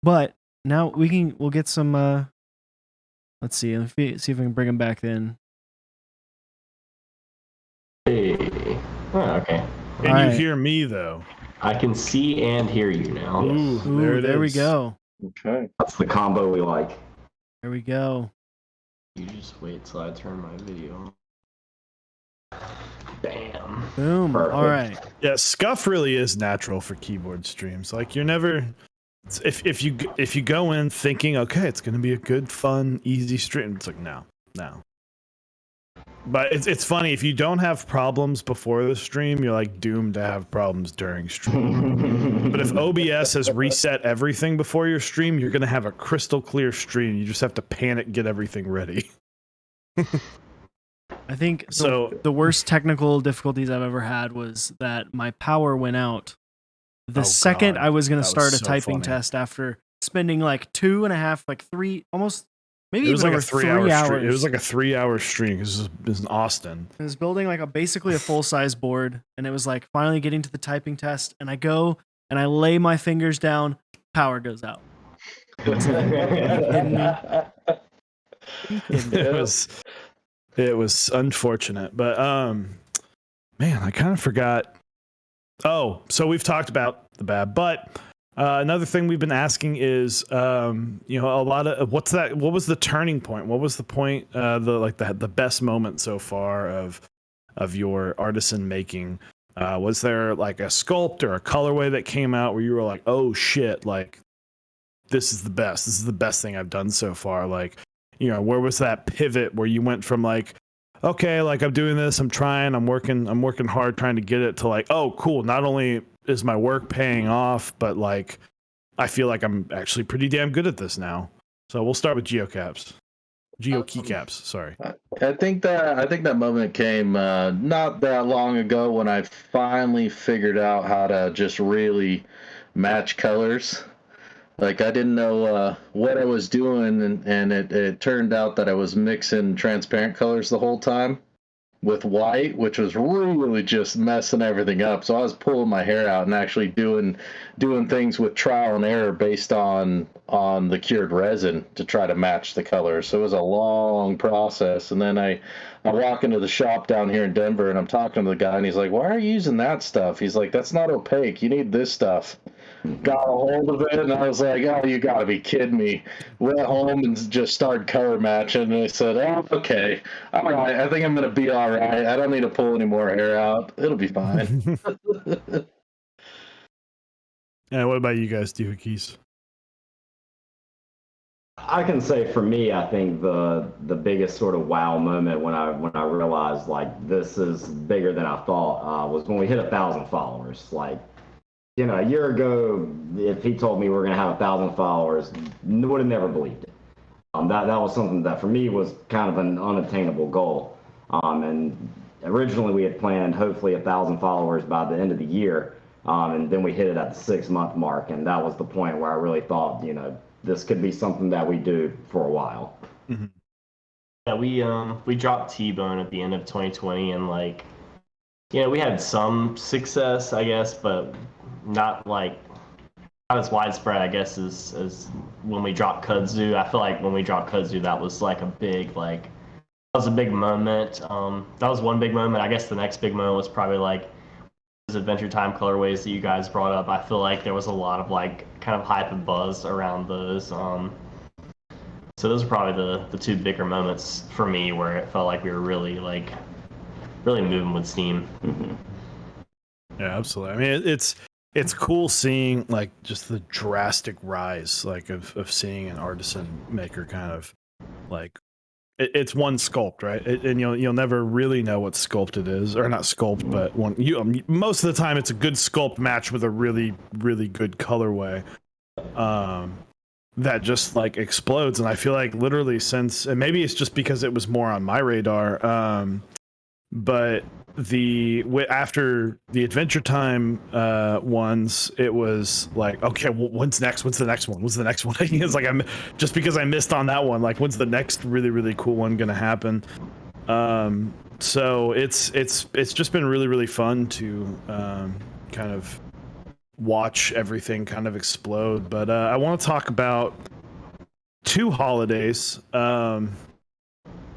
But now we'll get some. Let's see. Let's see if we can bring them back then. Hey. Oh, okay. Can you hear me though? I can see and hear you now. Ooh, there we go. Okay. That's the combo we like. There we go. You just wait till I turn my video on. Bam. Boom. Perfect. All right. Yeah, scuff really is natural for keyboard streams. Like you're never, if you go in thinking, okay, it's gonna be a good, fun, easy stream. It's like no. But it's funny, if you don't have problems before the stream, you're like doomed to have problems during stream. But if OBS has reset everything before your stream, you're gonna have a crystal clear stream. You just have to panic, get everything ready. I think the worst technical difficulties I've ever had was that my power went out the second I was going to start a typing test after spending like 2.5, like 3, almost maybe even over 3 hours. It was like a 3-hour stream. It was in Austin. I was building like basically a full-size board, and it was like finally getting to the typing test, and I go and I lay my fingers down, power goes out. It was unfortunate, but man, I kind of forgot. Oh, so we've talked about the bad, but another thing we've been asking is, a lot of what was the turning point? What was the point? The best moment so far of your artisan making? Was there like a sculpt or a colorway that came out where you were like, oh shit, like this is the best. This is the best thing I've done so far. Like, where was that pivot where you went from like, okay, like I'm doing this, I'm trying, I'm working hard trying to get it to like, oh, cool. Not only is my work paying off, but like, I feel like I'm actually pretty damn good at this now. So we'll start with GeoKeycaps. Sorry. I think that moment came not that long ago when I finally figured out how to just really match colors. Like I didn't know what I was doing, and it turned out that I was mixing transparent colors the whole time with white, which was really just messing everything up. So I was pulling my hair out and actually doing things with trial and error based on the cured resin to try to match the colors. So it was a long process. And then I walk into the shop down here in Denver, and I'm talking to the guy, and he's like, "Why are you using that stuff?" He's like, "That's not opaque. You need this stuff." Got a hold of it, and I was like, "Oh, you gotta be kidding me." Went home and just started color matching, and I said, "Oh, okay, all right, I think I'm gonna be all right. I don't need to pull any more hair out. It'll be fine." Yeah, what about you guys, Doohickeys? I can say for me, I think the biggest sort of wow moment when I realized like this is bigger than I thought was when we hit 1,000 followers. Like, a year ago, if he told me we were going to have 1,000 followers, would have never believed it. That was something that for me was kind of an unattainable goal. And originally we had planned hopefully 1,000 followers by the end of the year. And then we hit it at the 6-month mark, and that was the point where I really thought, this could be something that we do for a while. Mm-hmm. Yeah, we dropped T-Bone at the end of 2020, and like, we had some success, I guess, but not like not as widespread, I guess, as when we dropped Kudzu. I feel like when we dropped Kudzu, that was like a big that was a big moment. That was one big moment. I guess the next big moment was probably like those Adventure Time colorways that you guys brought up. I feel like there was a lot of like kind of hype and buzz around those. So those are probably the two bigger moments for me where it felt like we were really moving with steam. Mm-hmm. Yeah, absolutely. I mean, it's cool seeing like just the drastic rise like of seeing an artisan maker kind of like it's one sculpt, right? And you'll never really know what sculpt it is, or not sculpt, but most of the time it's a good sculpt match with a really good colorway. That just like explodes, and I feel like literally since, and maybe it's just because it was more on my radar, but after the Adventure Time ones, it was like, okay, well, when's the next one? It's like just because I missed on that one, like when's the next really cool one gonna happen? So it's just been really fun to kind of watch everything kind of explode. But I want to talk about 2 holidays.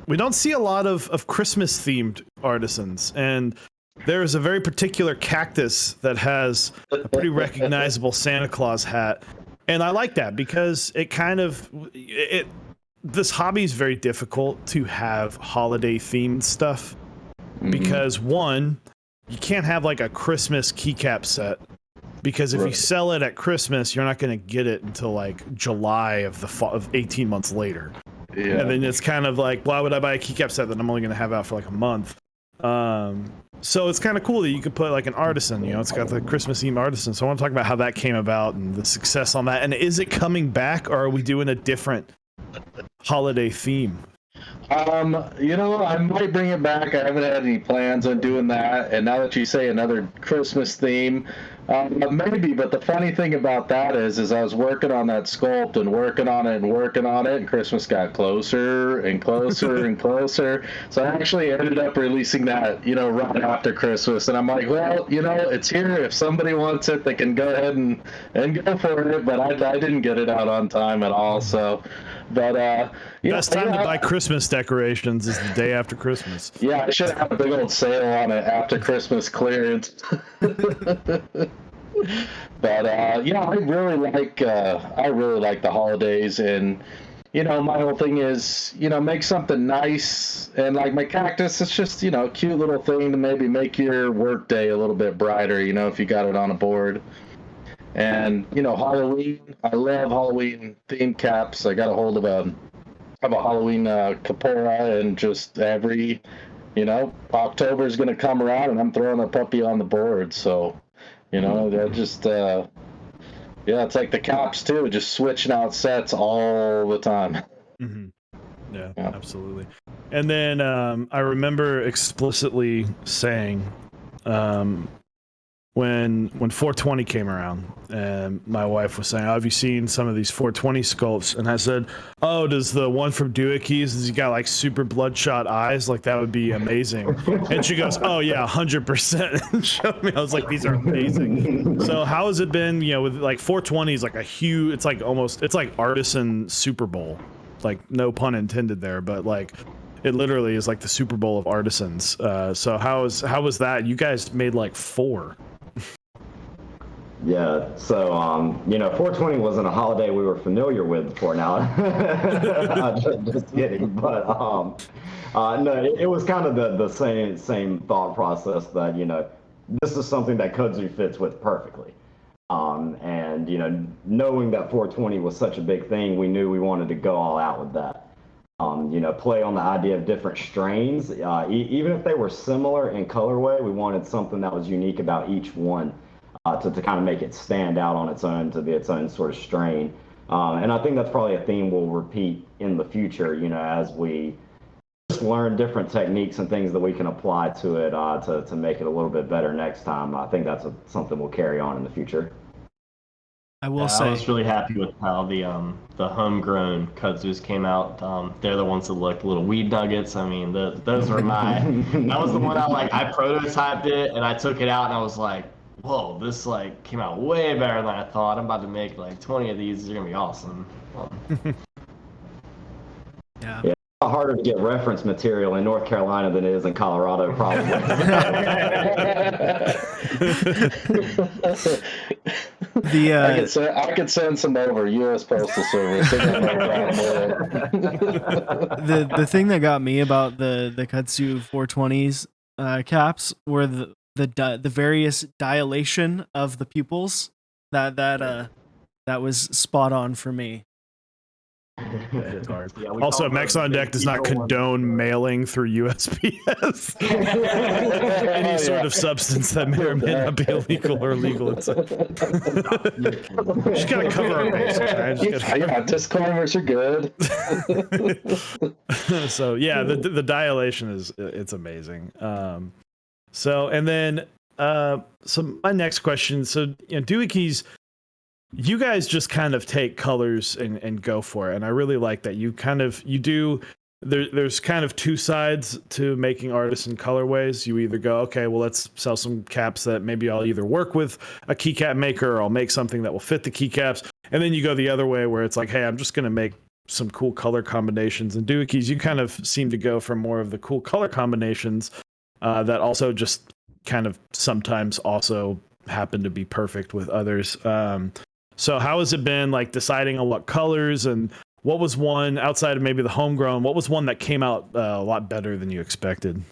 We don't see a lot of Christmas themed artisans, and there is a very particular Cactus that has a pretty recognizable Santa Claus hat, and I like that because it kind of this hobby is very difficult to have holiday themed stuff, because one, you can't have like a Christmas keycap set, because if you sell it at Christmas, you're not going to get it until like July of 18 months later. Yeah. And then it's kind of like, why would I buy a keycap set that I'm only going to have out for like a month? So it's kind of cool that you could put like an artisan, it's got the Christmas theme artisan. So I want to talk about how that came about and the success on that. And is it coming back, or are we doing a different holiday theme? I might bring it back. I haven't had any plans on doing that. And now that you say another Christmas theme, maybe. But the funny thing about that is I was working on that sculpt and working on it, and Christmas got closer and closer and closer. So I actually ended up releasing that, right after Christmas. And I'm like, well, it's here. If somebody wants it, they can go ahead and go for it. But I didn't get it out on time at all. So. But best time to buy Christmas decorations is the day after Christmas. Yeah, I should have a big old sale on it after Christmas clearance. But I really like the holidays, and my whole thing is make something nice, and like my Cactus, it's just a cute little thing to maybe make your work day a little bit brighter, if you got it on a board. And Halloween, I love Halloween themed caps. I got a hold of a Halloween capora, and just every October is going to come around and I'm throwing a puppy on the board. So that just it's like the caps too, just switching out sets all the time. Mm-hmm. Yeah, absolutely. And then I remember explicitly saying when 420 came around, and my wife was saying, have you seen some of these 420 sculpts? And I said, oh, does the one from Doohickeys, has he got like super bloodshot eyes? Like that would be amazing. And she goes, oh yeah, 100%. And showed me. I was like, these are amazing. So how has it been, with like 420 is like a huge, it's like Artisan Super Bowl. Like no pun intended there, but like it literally is like the Super Bowl of artisans. So how was that? You guys made like 4. Yeah, so 420 wasn't a holiday we were familiar with before now. Just kidding, but no, it was kind of the same thought process that this is something that kudzu fits with perfectly. And knowing that 420 was such a big thing, we knew we wanted to go all out with that. Play on the idea of different strains, even if they were similar in colorway, we wanted something that was unique about each one. To kind of make it stand out on its own, to be its own sort of strain. And I think that's probably a theme we'll repeat in the future, as we learn different techniques and things that we can apply to it to make it a little bit better next time. I think that's something we'll carry on in the future. I will say I was really happy with how the homegrown kudzus came out. They're the ones that look little weed nuggets. I mean, those were that was the one I prototyped it and I took it out and I was like, whoa, this came out way better than I thought. I'm about to make 20 of these. They're gonna be awesome. yeah. It's a lot harder to get reference material in North Carolina than it is in Colorado, probably. I could send some over U.S. Postal Service. The thing that got me about the Kudzu 420s caps were the various dilation of the pupils. That was spot on for me. It's hard. Yeah, Also, Max on Deck does not condone mailing through USPS any sort of substance that may or may not be illegal or legal. Just gotta cover our bases, right? Yeah, disclaimers are good. So yeah, the dilation it's amazing. So and then my next question. So Doohickeys, you guys just kind of take colors and go for it, and I really like that. You do. There's kind of two sides to making artisan colorways. You either go, okay, well, let's sell some caps that maybe I'll either work with a keycap maker or I'll make something that will fit the keycaps. And then you go the other way where it's like, hey, I'm just going to make some cool color combinations. And Doohickeys, you kind of seem to go for more of the cool color combinations that also just kind of sometimes also happen to be perfect with others. So how has it been deciding on what colors, and what was one outside of maybe the homegrown? What was one that came out a lot better than you expected?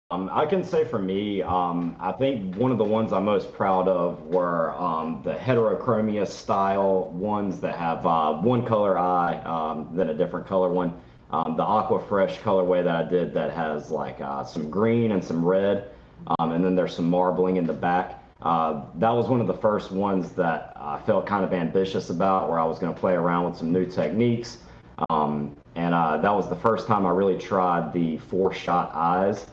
I can say for me, I think one of the ones I'm most proud of were the heterochromia style ones that have one color eye, then a different color one. The Aqua Fresh colorway that I did that has some green and some red, and then there's some marbling in the back. That was one of the first ones that I felt kind of ambitious about, where I was going to play around with some new techniques. And that was the first time I really tried the 4-shot eyes,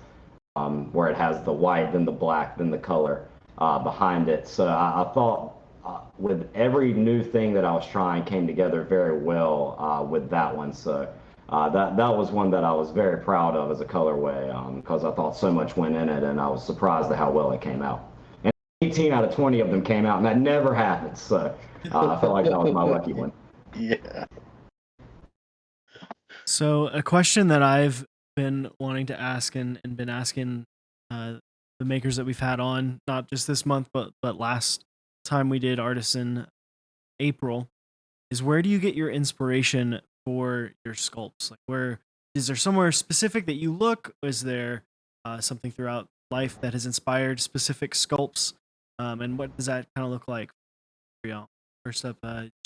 where it has the white, then the black, then the color behind it. So I thought with every new thing that I was trying came together very well with that one. So that was one that I was very proud of as a colorway, because I thought so much went in it, and I was surprised at how well it came out. 18 out of 20 of them came out, and that never happens. So I felt like that was my lucky one. Yeah. So a question that I've been wanting to ask and been asking the makers that we've had on, not just this month, but last time we did Artisan April, is where do you get your inspiration for your sculpts? Where is there somewhere specific that you look? Is there something throughout life that has inspired specific sculpts? And what does that kind of look like for y'all? First up,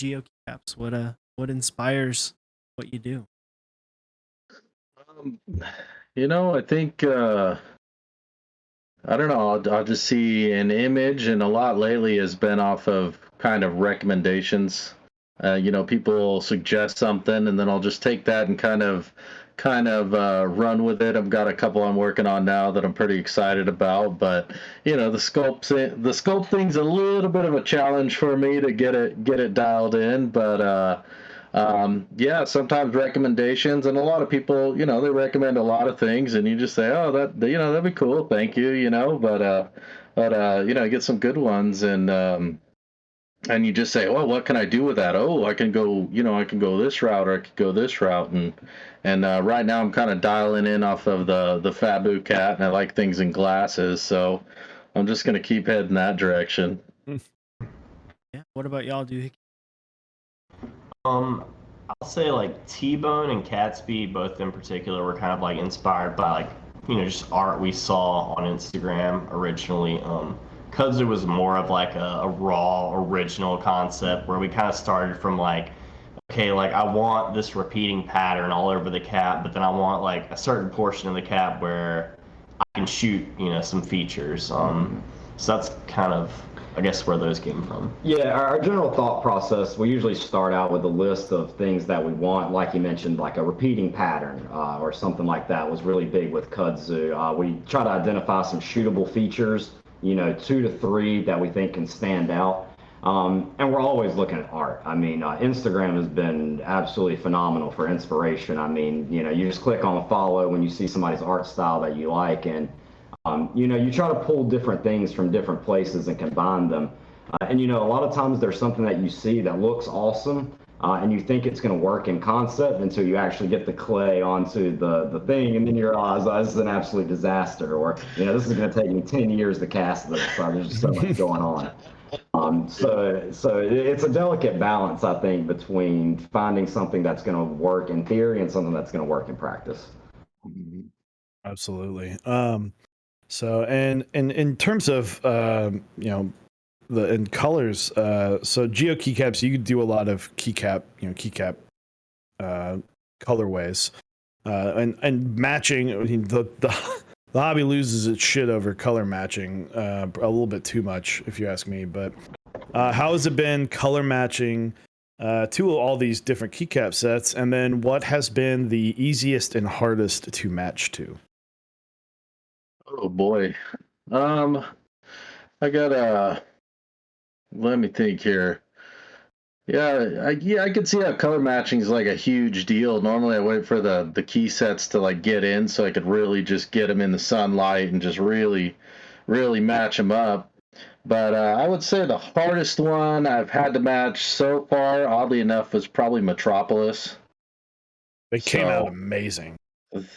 GeoKeycaps. What inspires what you do? I think I don't know. I'll just see an image, and a lot lately has been off of kind of recommendations. People suggest something, and then I'll just take that and kind of run with it. I've got a couple I'm working on now that I'm pretty excited about, but the sculpt thing's a little bit of a challenge for me to get it dialed in. But sometimes recommendations, and a lot of people, they recommend a lot of things, and you just say, oh, that'd be cool, thank you, but get some good ones, and you just say, well, what can I do with that? Oh, I can go this route, or I could go this route. And right now I'm kind of dialing in off of the Fabio Cat, and I like things in glasses. So I'm just going to keep heading that direction. Yeah. What about y'all, Doohickey? I'll say T-Bone and Catsby, both in particular, were kind of inspired by just art we saw on Instagram originally. Kudzu was more of a raw original concept, where we kind of started from okay, I want this repeating pattern all over the cap, but then I want a certain portion of the cap where I can shoot some features. So that's kind of I guess where those came from. Yeah, our general thought process, we usually start out with a list of things that we want, like you mentioned, like a repeating pattern or something like that was really big with kudzu. We try to identify some shootable features, 2 to 3 that we think can stand out. And we're always looking at art. I mean, Instagram has been absolutely phenomenal for inspiration. I mean, you just click on follow when you see somebody's art style that you like, and you try to pull different things from different places and combine them. And a lot of times there's something that you see that looks awesome, and you think it's going to work in concept until you actually get the clay onto the thing, and then you realize, oh, this is an absolute disaster, or this is going to take me 10 years to cast this. There's just so much going on. So it's a delicate balance, I think, between finding something that's going to work in theory and something that's going to work in practice. Absolutely. So, and in terms of in colors, so GeoKeycaps, you do a lot of keycap colorways, and matching. I mean, the hobby loses its shit over color matching a little bit too much, if you ask me. But how has it been color matching to all these different keycap sets, and then what has been the easiest and hardest to match to? Oh boy. I got let me think here. Yeah, I could see how color matching is like a huge deal. Normally I wait for the key sets to like get in so I could really just get them in the sunlight and just really match them up. But I would say the hardest one I've had to match so far, oddly enough, was probably Metropolis. They came out amazing.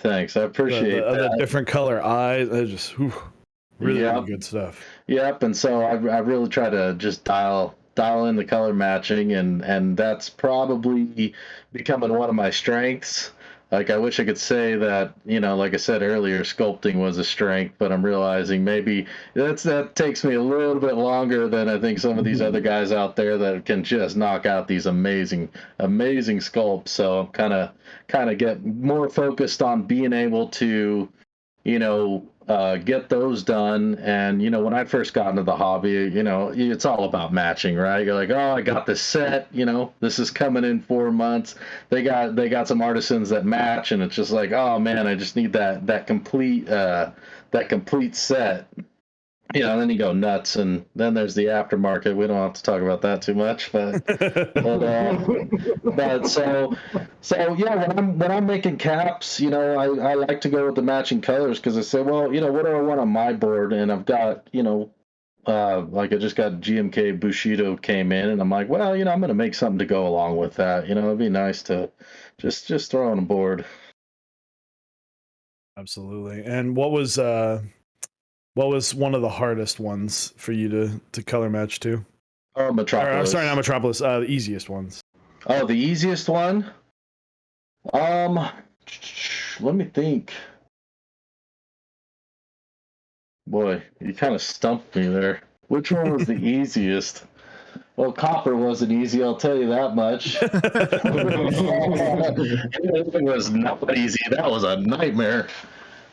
Thanks, I appreciate that. The different color eyes, they're just really good stuff. Yep, and so I really try to just dial in the color matching, and that's probably becoming one of my strengths. Like, I wish I could say that, like I said earlier, sculpting was a strength, but I'm realizing maybe that takes me a little bit longer than I think some of these other guys out there that can just knock out these amazing sculpts. So I'm kind of get more focused on being able to, get those done. And when I first got into the hobby, it's all about matching, right? You're like, oh, I got this set, this is coming in 4 months. They got some artisans that match, and it's just like, oh man, I just need that complete set. Then you go nuts, and then there's the aftermarket. We don't have to talk about that too much, but so yeah. When I'm making caps, I like to go with the matching colors, because I say, well, what do I want on my board? And I've got, like I just got GMK Bushido came in, and I'm like, well, I'm going to make something to go along with that. It'd be nice to just throw on a board. Absolutely. And what was one of the hardest ones for you to color match to? Oh, Metropolis. Sorry, not Metropolis. The easiest ones. Oh, the easiest one? Let me think. Boy, you kind of stumped me there. Which one was the easiest? Well, copper wasn't easy, I'll tell you that much. It was not easy. That was a nightmare.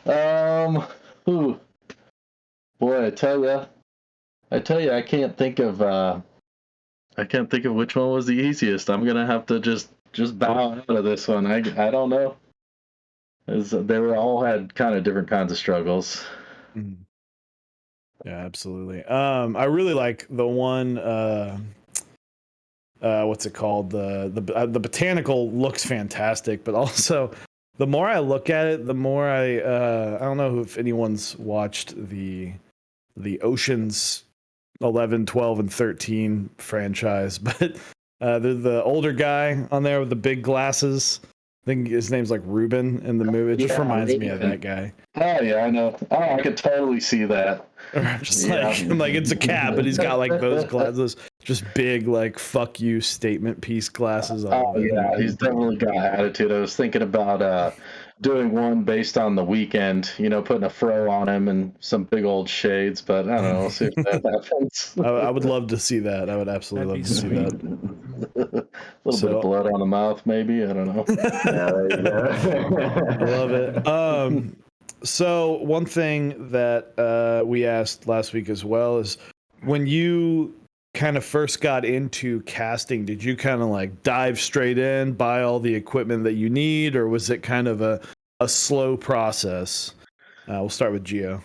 Boy, I tell you, I can't think of which one was the easiest. I'm gonna have to just bow out of this one. I don't know. They were all had kind of different kinds of struggles. Mm-hmm. Yeah, absolutely. I really like the one. What's it called? The botanical looks fantastic, but also the more I look at it, the more I don't know if anyone's watched the Oceans 11, 12, and 13 franchise, but they're the older guy on there with the big glasses. I think his name's like Ruben in the movie. It just reminds me of that guy. Oh yeah, I know. Oh, I could totally see that. Just like it's a cap, but he's got like those glasses, just big like "fuck you" statement piece glasses. Oh yeah, he's definitely got attitude. I was thinking about doing one based on The Weeknd, putting a fro on him and some big old shades, but I don't know. We'll see if that happens. I would love to see that. I would absolutely love to see that. A little bit of blood on the mouth, maybe. I don't know. Yeah, there you go. Love it. So one thing that we asked last week as well is, when you kind of first got into casting, did you kind of like dive straight in, buy all the equipment that you need, or was it kind of a slow process? We'll start with Geo.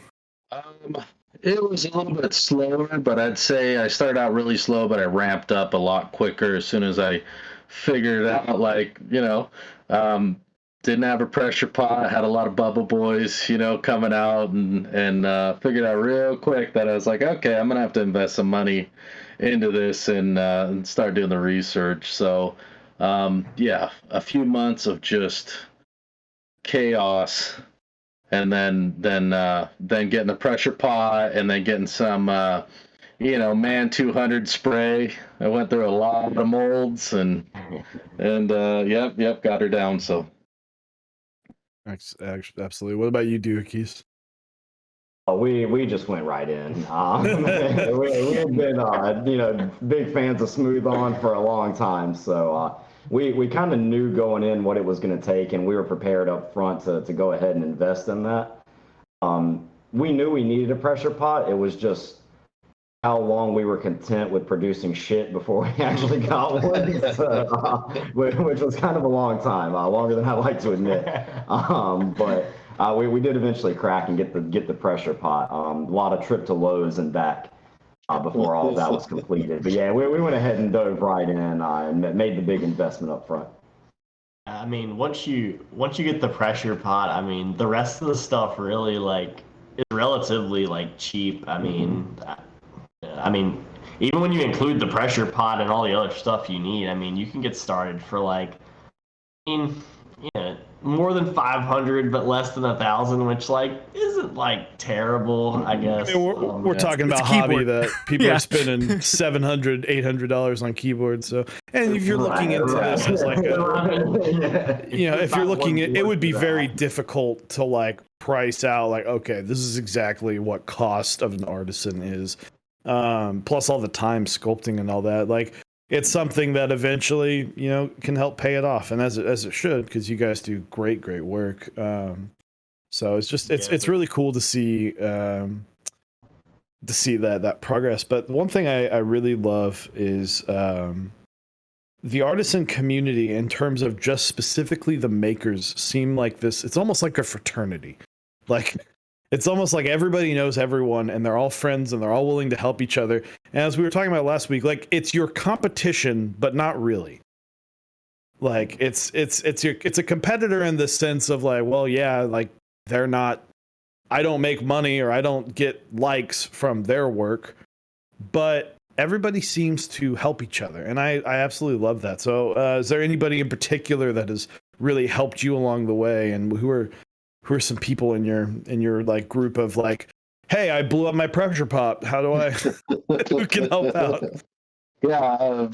It was a little bit slower, but I'd say I started out really slow, but I ramped up a lot quicker as soon as I figured out, like, didn't have a pressure pot, had a lot of bubble boys, coming out, and figured out real quick that I was like, okay, I'm gonna have to invest some money into this and start doing the research. So, yeah, a few months of just chaos, and then getting the pressure pot, and then getting some man 200 spray. I went through a lot of molds and yep, got her down. So Absolutely. What about you, Doohickeys? We just went right in. We had been big fans of Smooth On for a long time, so we kind of knew going in what it was going to take, and we were prepared up front to go ahead and invest in that. We knew we needed a pressure pot. It was just how long we were content with producing shit before we actually got one, which was kind of a long time, longer than I like to admit. But we did eventually crack and get the pressure pot. A lot of trip to Lowe's and back before all of that was completed. But yeah, we went ahead and dove right in and made the big investment up front. I mean, once you get the pressure pot, I mean, the rest of the stuff really is relatively cheap. I mean, even when you include the pressure pot and all the other stuff you need, I mean, you can get started for more than 500, but less than 1,000, which isn't terrible, I guess. I mean, we're talking about hobby that people are spending $700, $800 on keyboards. So, and if you're looking into this as if you're looking at, it would be very difficult to price out okay, this is exactly what cost of an Artisan is. Plus all the time sculpting and all that. It's something that eventually, can help pay it off, and as it should, because you guys do great work. So it's really cool to see that progress. But one thing I really love is the Artisan community, in terms of just specifically the makers, seem like this. It's almost like a fraternity. It's almost like everybody knows everyone, and they're all friends, and they're all willing to help each other. And as we were talking about last week, it's your competition, but not really. It's a competitor in the sense of they're not. I don't make money, or I don't get likes from their work, but everybody seems to help each other, and I absolutely love that. So, is there anybody in particular that has really helped you along the way, and who are some people in your group of hey, I blew up my pressure pot, how do I who can help out? Yeah,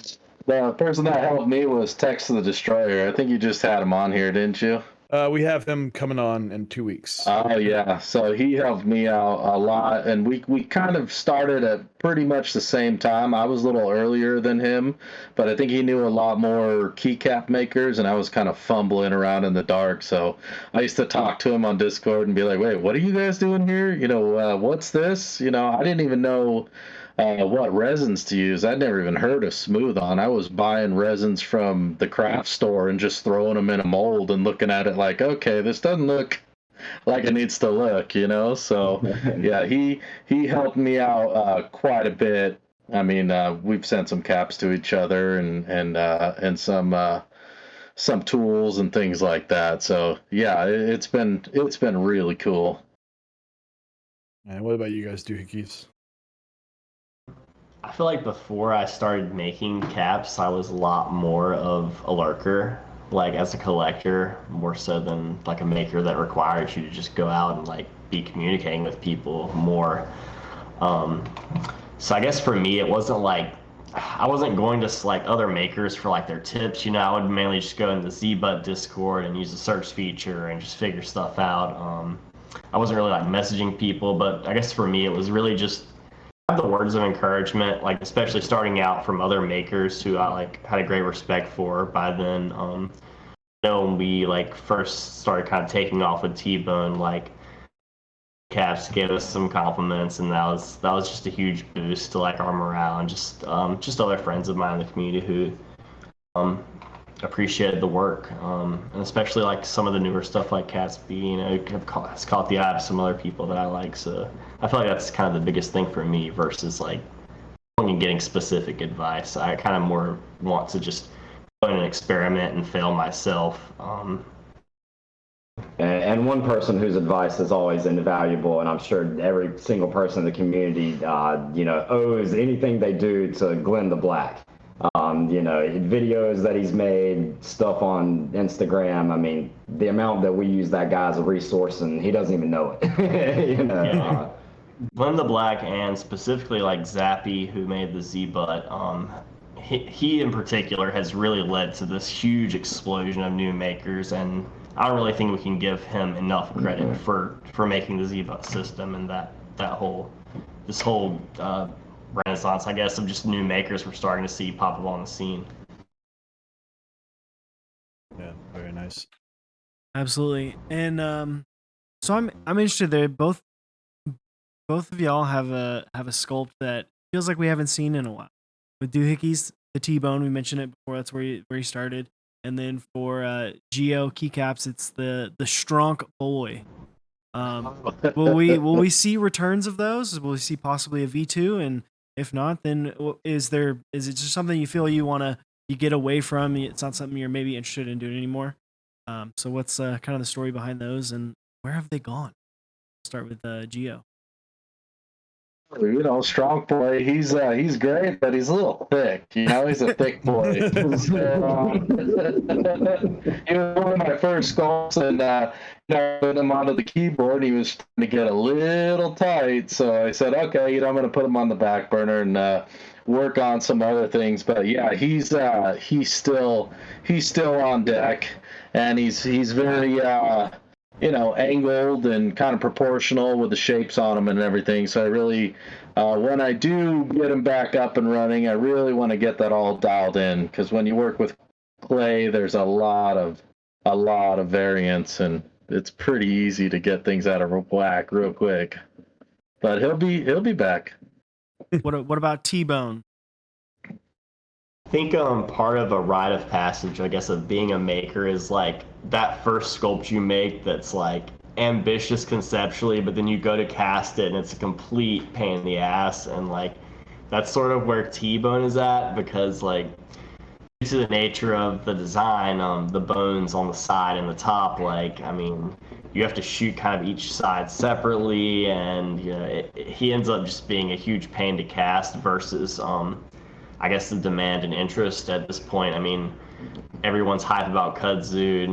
the person that helped me was Tex the Destroyer. I think you just had him on here, didn't you? We have him coming on in 2 weeks. Oh yeah, so he helped me out a lot, and we kind of started at pretty much the same time. I was a little earlier than him, but I think he knew a lot more keycap makers, and I was kind of fumbling around in the dark. So I used to talk to him on Discord and be like, "Wait, what are you guys doing here? What's this?" I didn't even know what resins to use. I'd never even heard of Smooth On. I was buying resins from the craft store and just throwing them in a mold and looking at it okay, this doesn't look like it needs to look, So yeah, he helped me out quite a bit. I mean, we've sent some caps to each other and some tools and things like that. So yeah, it's been really cool. And what about you guys, Doohickeys? I feel like before I started making caps, I was a lot more of a lurker, as a collector, more so than a maker that requires you to just go out and be communicating with people more. So I guess for me, it wasn't I wasn't going to other makers for their tips. I would mainly just go in the ZBUT Discord and use the search feature and just figure stuff out. I wasn't really messaging people, but I guess for me, it was really just the words of encouragement, especially starting out from other makers who I had a great respect for by then. When we first started kind of taking off with T-Bone, Caps gave us some compliments, and that was just a huge boost to like our morale, and just other friends of mine in the community who appreciated the work, and especially like some of the newer stuff like Catsby, you know, has caught the eye of some other people that I like. So I feel like that's kind of the biggest thing for me versus like going and getting specific advice. I kind of more want to just go in and experiment and fail myself. And one person whose advice is always invaluable, and I'm sure every single person in the community, owes anything they do to Glenn the Black. Videos that he's made, stuff on Instagram. I mean, the amount that we use that guy as a resource, and he doesn't even know it. Yeah. Glenn the Black, and specifically like Zappy, who made the Z-Butt, he in particular has really led to this huge explosion of new makers, and I don't really think we can give him enough credit for making the Z-Butt system and this whole renaissance, I guess, of just new makers we're starting to see pop up on the scene. Yeah, very nice. Absolutely. And so I'm interested there. Both of y'all have a sculpt that feels like we haven't seen in a while. With Doohickeys, the T-Bone, we mentioned it before, that's where he started. And then for GeoKeycaps, it's the Stronk Boy. Will we see returns of those? Will we see possibly a V2? And if not, then is it just something you feel you get away from? It's not something you're maybe interested in doing anymore. So what's kind of the story behind those, and where have they gone? Start with Geo. Strong boy. He's great, but he's a little thick. He's a thick boy. So, he was one of my first sculpts, and I put him onto the keyboard. He was starting to get a little tight, so I said, okay, I'm going to put him on the back burner and work on some other things. But yeah, he's still on deck, and he's very angled and kind of proportional with the shapes on them and everything. So I really, when I do get him back up and running, I really want to get that all dialed in, because when you work with clay, there's a lot of variance, and it's pretty easy to get things out of whack real quick. But he'll be back. What about T-Bone? I think part of a rite of passage, I guess, of being a maker is like that first sculpt you make that's like ambitious conceptually, but then you go to cast it and it's a complete pain in the ass. And like that's sort of where T-Bone is at, because like due to the nature of the design, the bones on the side and the top, like, I mean, you have to shoot kind of each side separately, and he ends up just being a huge pain to cast versus I guess the demand and interest at this point. I mean, everyone's hype about kudzu.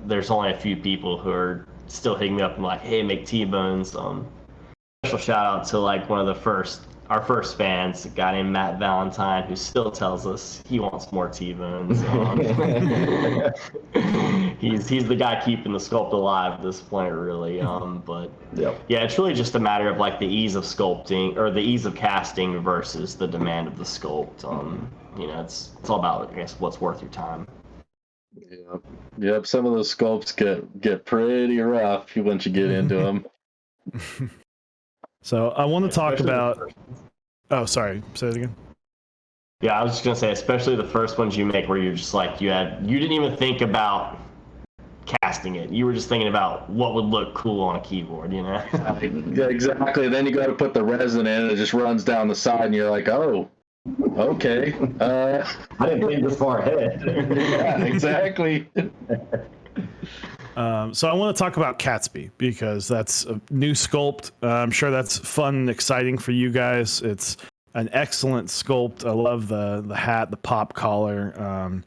There's only a few people who are still hitting me up and like, hey, make T-Bones. Special shout out to like our first fans, a guy named Matt Valentine, who still tells us he wants more T-Bones. He's the guy keeping the sculpt alive at this point, really. But Yep. yeah, it's really just a matter of like the ease of sculpting, or the ease of casting versus the demand of the sculpt. It's all about, I guess, what's worth your time. Yep. Some of those sculpts get pretty rough once you get into them. So I want to talk about. Oh, sorry. Say it again. Yeah, I was just gonna say, especially the first ones you make, where you're just like you didn't even think about casting it. You were just thinking about what would look cool on a keyboard, Yeah, exactly. Then you go to put the resin in, and it just runs down the side, and you're like, oh, okay. I didn't think this far ahead. Yeah, exactly. So I want to talk about Catsby, because that's a new sculpt. I'm sure that's fun and exciting for you guys. It's an excellent sculpt. I love the hat, the pop collar.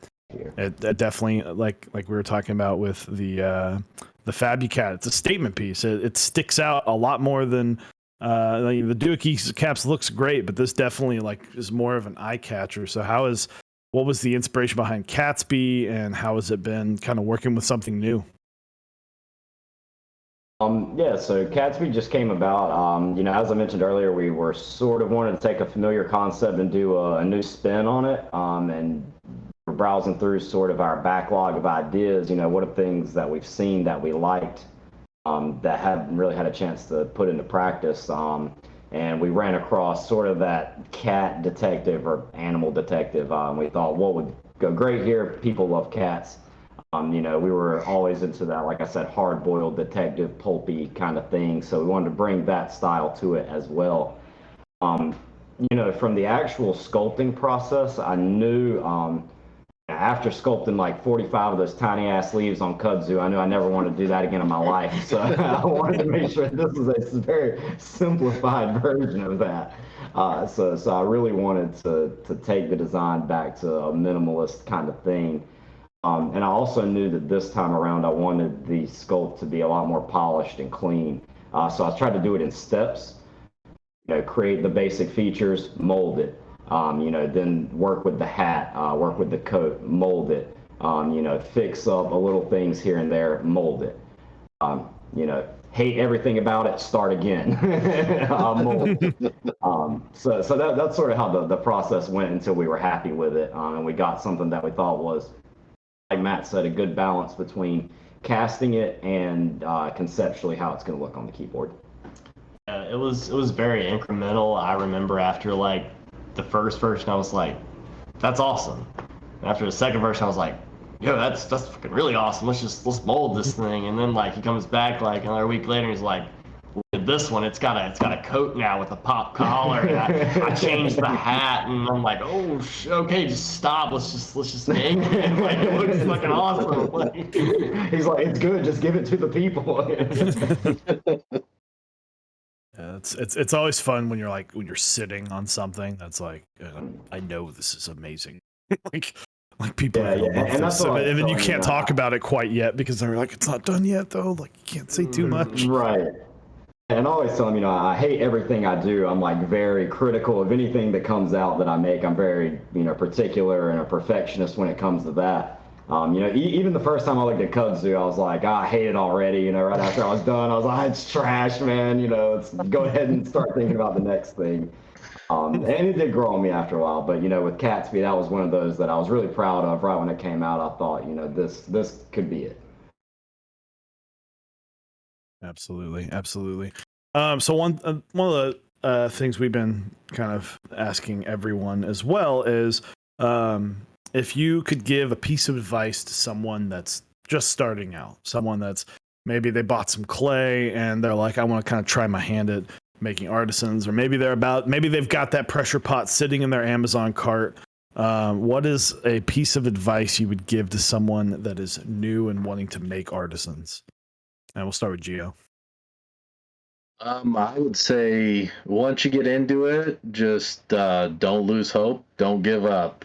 It definitely, like we were talking about with the Fabio Cat, it's a statement piece. It sticks out a lot more than like the Doohickeys looks great, but this definitely like is more of an eye catcher. So what was the inspiration behind Catsby, and how has it been kind of working with something new? So Catsby just came about, as I mentioned earlier, we were sort of wanting to take a familiar concept and do a new spin on it, and we're browsing through sort of our backlog of ideas, what are things that we've seen that we liked, that haven't really had a chance to put into practice. And we ran across sort of that cat detective or animal detective. We thought what would go great here. People love cats. We were always into that, like I said, hard-boiled detective, pulpy kind of thing. So we wanted to bring that style to it as well. From the actual sculpting process, I knew after sculpting like 45 of those tiny ass leaves on kudzu, I knew I never wanted to do that again in my life. So I wanted to make sure this is a very simplified version of that. So I really wanted to take the design back to a minimalist kind of thing. And I also knew that this time around, I wanted the sculpt to be a lot more polished and clean. So I tried to do it in steps. Create the basic features, mold it, then work with the hat, work with the coat, mold it, fix up a little things here and there, mold it, hate everything about it, start again, mold it. So that's sort of how the process went until we were happy with it, and we got something that we thought was, like Matt said, a good balance between casting it and conceptually how it's going to look on the keyboard. It was very incremental. I remember after like the first version, I was like, "That's awesome." And after the second version, I was like, "Yo, that's fucking really awesome. Let's mold this thing." And then like he comes back like another week later, and he's like, "Look at this one. It's got a coat now with a pop collar. And I changed the hat." And I'm like, "Oh, okay, just stop. Let's just make it. Like it looks fucking awesome." Like, he's like, "It's good. Just give it to the people." Yeah, it's always fun when you're sitting on something that's like, I know this is amazing. like people are gonna love this, and then you can't talk about it quite yet because they're like, it's not done yet though. Like you can't say too much. Right. And I always tell them, I hate everything I do. I'm like very critical of anything that comes out that I make. I'm very, particular and a perfectionist when it comes to that. Even the first time I looked at kudzu, I was like, I hate it already. Right after I was done, I was like, it's trash, man. Let's go ahead and start thinking about the next thing. And it did grow on me after a while. But, with Catsby, that was one of those that I was really proud of. Right when it came out, I thought, this could be it. Absolutely. So one of the things we've been kind of asking everyone as well is, if you could give a piece of advice to someone that's just starting out, someone that's maybe they bought some clay and they're like, I want to kind of try my hand at making artisans, or maybe they've got that pressure pot sitting in their Amazon cart. What is a piece of advice you would give to someone that is new and wanting to make artisans? And we'll start with Geo. I would say once you get into it, just don't lose hope, don't give up.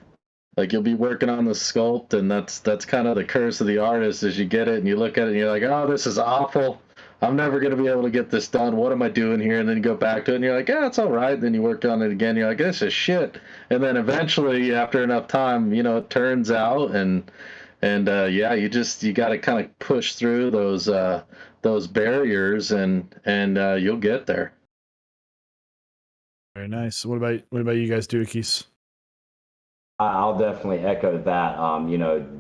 Like you'll be working on the sculpt, and that's kind of the curse of the artist. Is you get it and you look at it and you're like, oh, this is awful. I'm never gonna be able to get this done. What am I doing here? And then you go back to it and you're like, yeah, it's all right. Then you work on it again. You're like, this is shit. And then eventually, after enough time, it turns out, and yeah, you got to kind of push through those barriers, and you'll get there. Very nice. What about you guys, Doohickeys? I'll definitely echo that.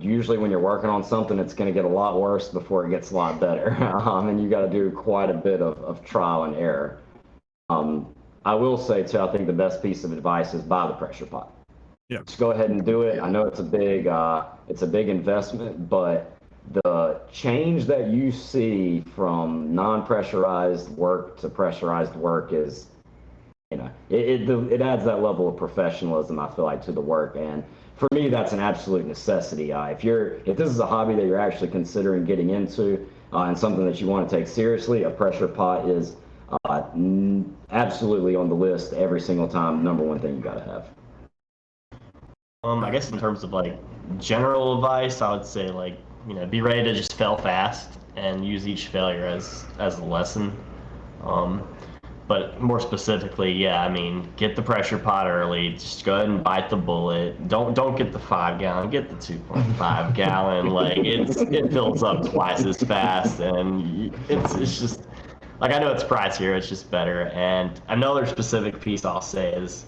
Usually when you're working on something, it's going to get a lot worse before it gets a lot better. And you got to do quite a bit of trial and error. I will say too, I think the best piece of advice is buy the pressure pot. Yeah. Just go ahead and do it. I know it's a big investment, but the change that you see from non-pressurized work to pressurized work is, it adds that level of professionalism, I feel like, to the work. And for me, that's an absolute necessity. If this is a hobby that you're actually considering getting into, and something that you want to take seriously, a pressure pot is absolutely on the list every single time. Number one thing you got to have. I guess in terms of like general advice, I would say be ready to just fail fast and use each failure as a lesson. But more specifically, get the pressure pot early. Just go ahead and bite the bullet. Don't get the 5 gallon. Get the 2.5 gallon. It fills up twice as fast, and it's just I know it's pricier. It's just better. And another specific piece I'll say is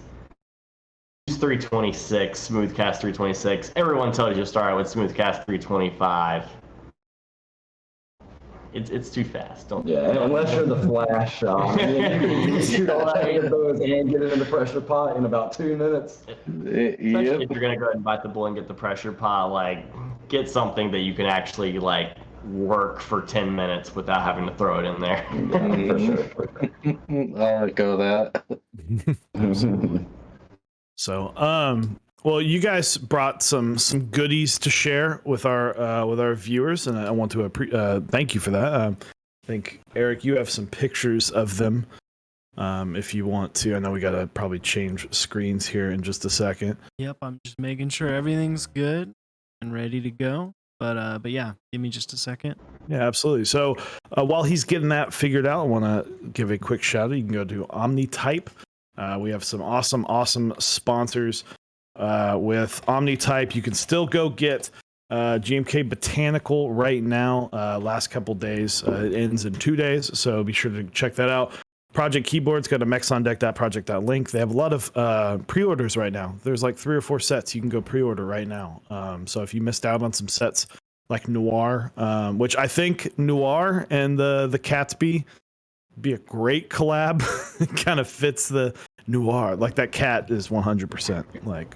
use 326, Smoothcast 326. Everyone tells you to start with Smoothcast 325. It's too fast. Don't. Yeah, unless you're the Flash, you can shoot all that hand those and get it in the pressure pot in about 2 minutes. Especially if you're gonna go ahead and bite the bullet and get the pressure pot, like get something that you can actually like work for 10 minutes without having to throw it in there. Yeah, for sure. I'll let go of that. Absolutely. So, well, you guys brought some goodies to share with our viewers, and I want to thank you for that. I think Eric, you have some pictures of them. If you want to, I know we gotta probably change screens here in just a second. Yep, I'm just making sure everything's good and ready to go. But yeah, give me just a second. Yeah, absolutely. So while he's getting that figured out, I want to give a quick shout out. You can go to Omnitype. We have some awesome sponsors with Omnitype. You can still go get GMK Botanical right now. Last couple days. It ends in 2 days, so be sure to check that out. Project Keyboards, go to mexondeck.project.link. They have a lot of pre-orders right now. There's like 3 or 4 sets you can go pre-order right now. So if you missed out on some sets like Noir, which I think Noir and the Catsby be a great collab. It kind of fits the Noir. Like that cat is 100% like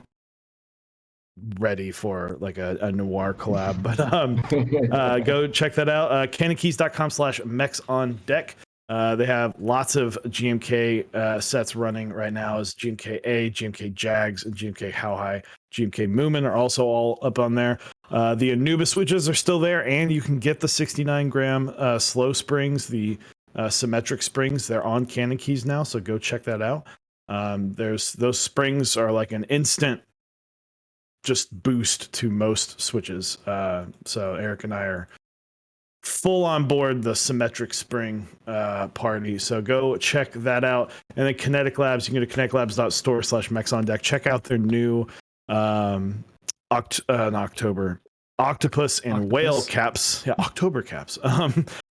ready for like a Noir collab. But go check that out. Canonkeys.com/mexondeck. They have lots of GMK sets running right now as GMK A, GMK Jags, and GMK How High. GMK Moomin are also all up on there. The Anubis switches are still there, and you can get the 69 gram slow springs, the symmetric springs. They're on Canon Keys now, so go check that out. Those springs are like an instant just boost to most switches. So Eric and I are full on board the symmetric spring party, so go check that out. And then Kinetic Labs, you can go to kineticlabs.store/mexondeck. Check out their new octopus and whale caps. Yeah, October caps.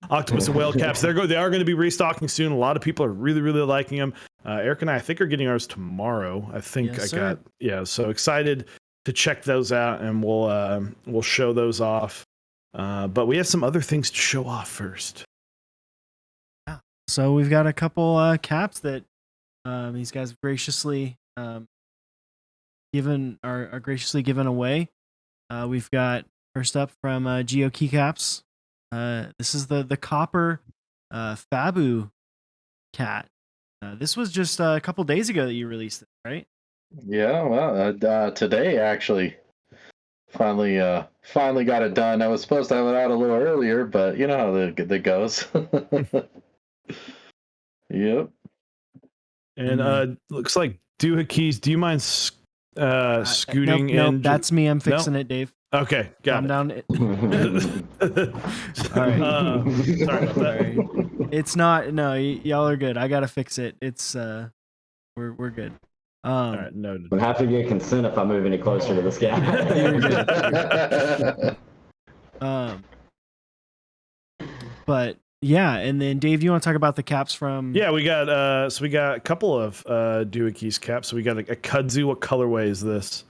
Octopus and whale caps. They are going to be restocking soon. A lot of people are really liking them. Eric and I think are getting ours tomorrow. I think Yes, sir. so excited to check those out, and we'll show those off. But we have some other things to show off first. Yeah. So we've got a couple caps that these guys have graciously given away. We've got first up from GeoKeycaps. This is the copper Fabio Cat. This was just a couple days ago that you released it, right? Yeah, well, today actually. Finally got it done. I was supposed to have it out a little earlier, but you know how that goes. Yep. And looks like Doohickeys. Do you mind scooting nope, in? That's me. I'm fixing it, Dave. Okay, got Calm it. down. All right. Sorry about that. Sorry. It's not. No, y'all are good. I gotta fix it. It's we're good. All right, noted. I'm have to get consent if I move any closer to this guy. But yeah, and then Dave, you want to talk about the caps from? Yeah, we got a couple of Doohickeys caps. So we got a kudzu. What colorway is this?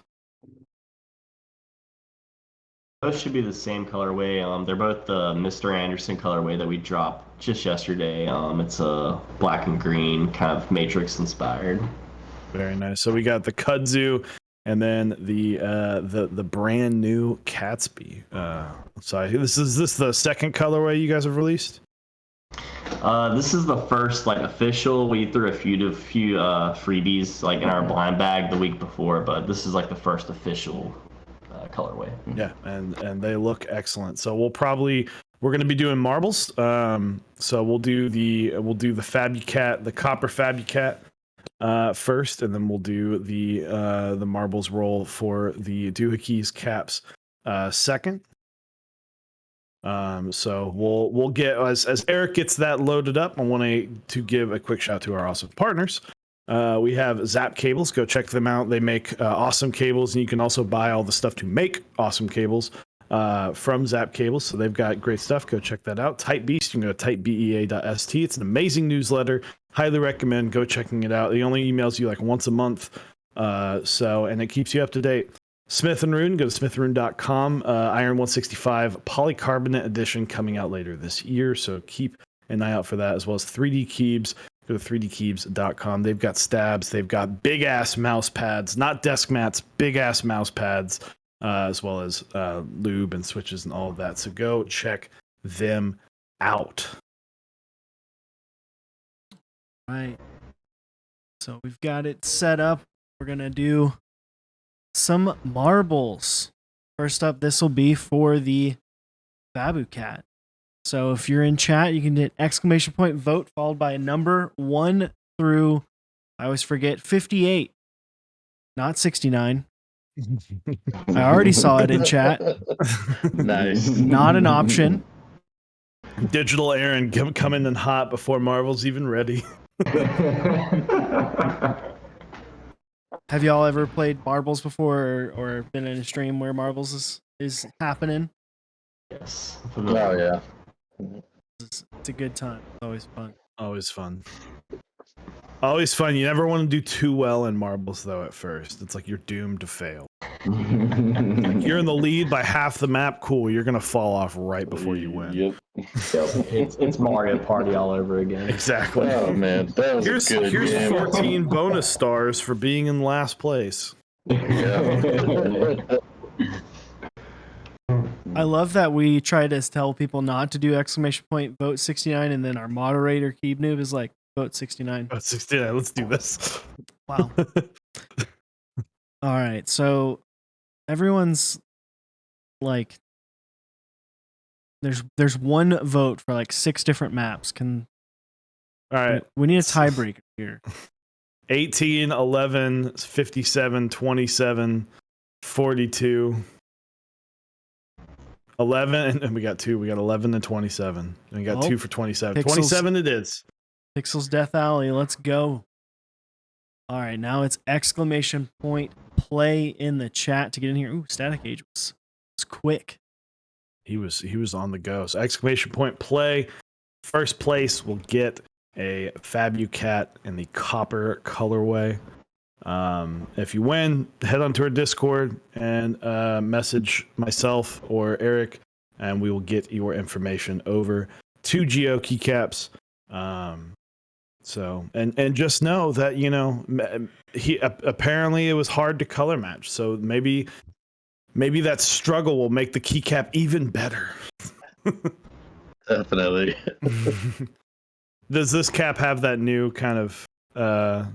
Those should be the same colorway. They're both the Mr. Anderson colorway that we dropped just yesterday. It's a black and green, kind of Matrix inspired. Very nice. So we got the kudzu, and then the brand new Catsby. So this is the second colorway you guys have released? This is the first like official. We threw a few freebies like in our blind bag the week before, but this is like the first official colorway. Yeah, and they look excellent. So we're going to be doing marbles. So we'll do the Fabio Cat, the copper Fabio Cat first, and then we'll do the marbles roll for the Doohickeys caps second. So we'll get as Eric gets that loaded up. I want to give a quick shout out to our awesome partners. We have Zap Cables. Go check them out. They make awesome cables, and you can also buy all the stuff to make awesome cables from Zap Cables. So they've got great stuff. Go check that out. Type Beast. You can go to typebea.st. It's an amazing newsletter. Highly recommend go checking it out. It only emails you like once a month. And it keeps you up to date. Smith and Rune, go to smithandrune.com. Iron 165 polycarbonate edition coming out later this year, so keep an eye out for that, as well as 3Dkeybs. Go to 3Dkeybs.com. They've got stabs, they've got big ass mouse pads, not desk mats, big ass mouse pads, as well as lube and switches and all of that. So go check them out. Right. So we've got it set up. We're going to do some marbles. First up, this will be for the Fabio Cat. So if you're in chat, you can hit exclamation point vote followed by a number 1 through, I always forget, 58, not 69. I already saw it in chat. Nice. Not an option. Digital Aaron coming in hot before Marvel's even ready. Have y'all ever played marbles before or been in a stream where marbles is happening? Yes. Oh yeah. It's a good time. It's always fun. Always fun. Always fun. You never want to do too well in marbles, though, at first. It's like you're doomed to fail. Like you're in the lead by half the map, cool. You're going to fall off right before you win. Yep. It's Mario Party all over again. Exactly. Oh man, that was a good Here's game. 14 bonus stars for being in last place. Yeah. I love that we try to tell people not to do exclamation point vote 69, and then our moderator Keeb Noob is like vote 69. Oh, 69. Let's do this. Wow. All right, so everyone's like, there's one vote for like 6 different maps. All right. We need a tiebreaker here. 18, 11, 57, 27, 42. 11, and we got 2. We got 11 and 27. And we got 2 for 27. Pixels. 27 it is. Pixels Death Alley, let's go. All right, now it's exclamation point play in the chat to get in here. Ooh, Static Age was quick. He was on the go. So exclamation point play. First place will get a Fabio Cat in the copper colorway. If you win, head onto our Discord and message myself or Eric, and we will get your information over to GeoKeycaps. So and just know that, you know, he apparently it was hard to color match. So maybe that struggle will make the keycap even better. Definitely. Does this cap have that new kind of I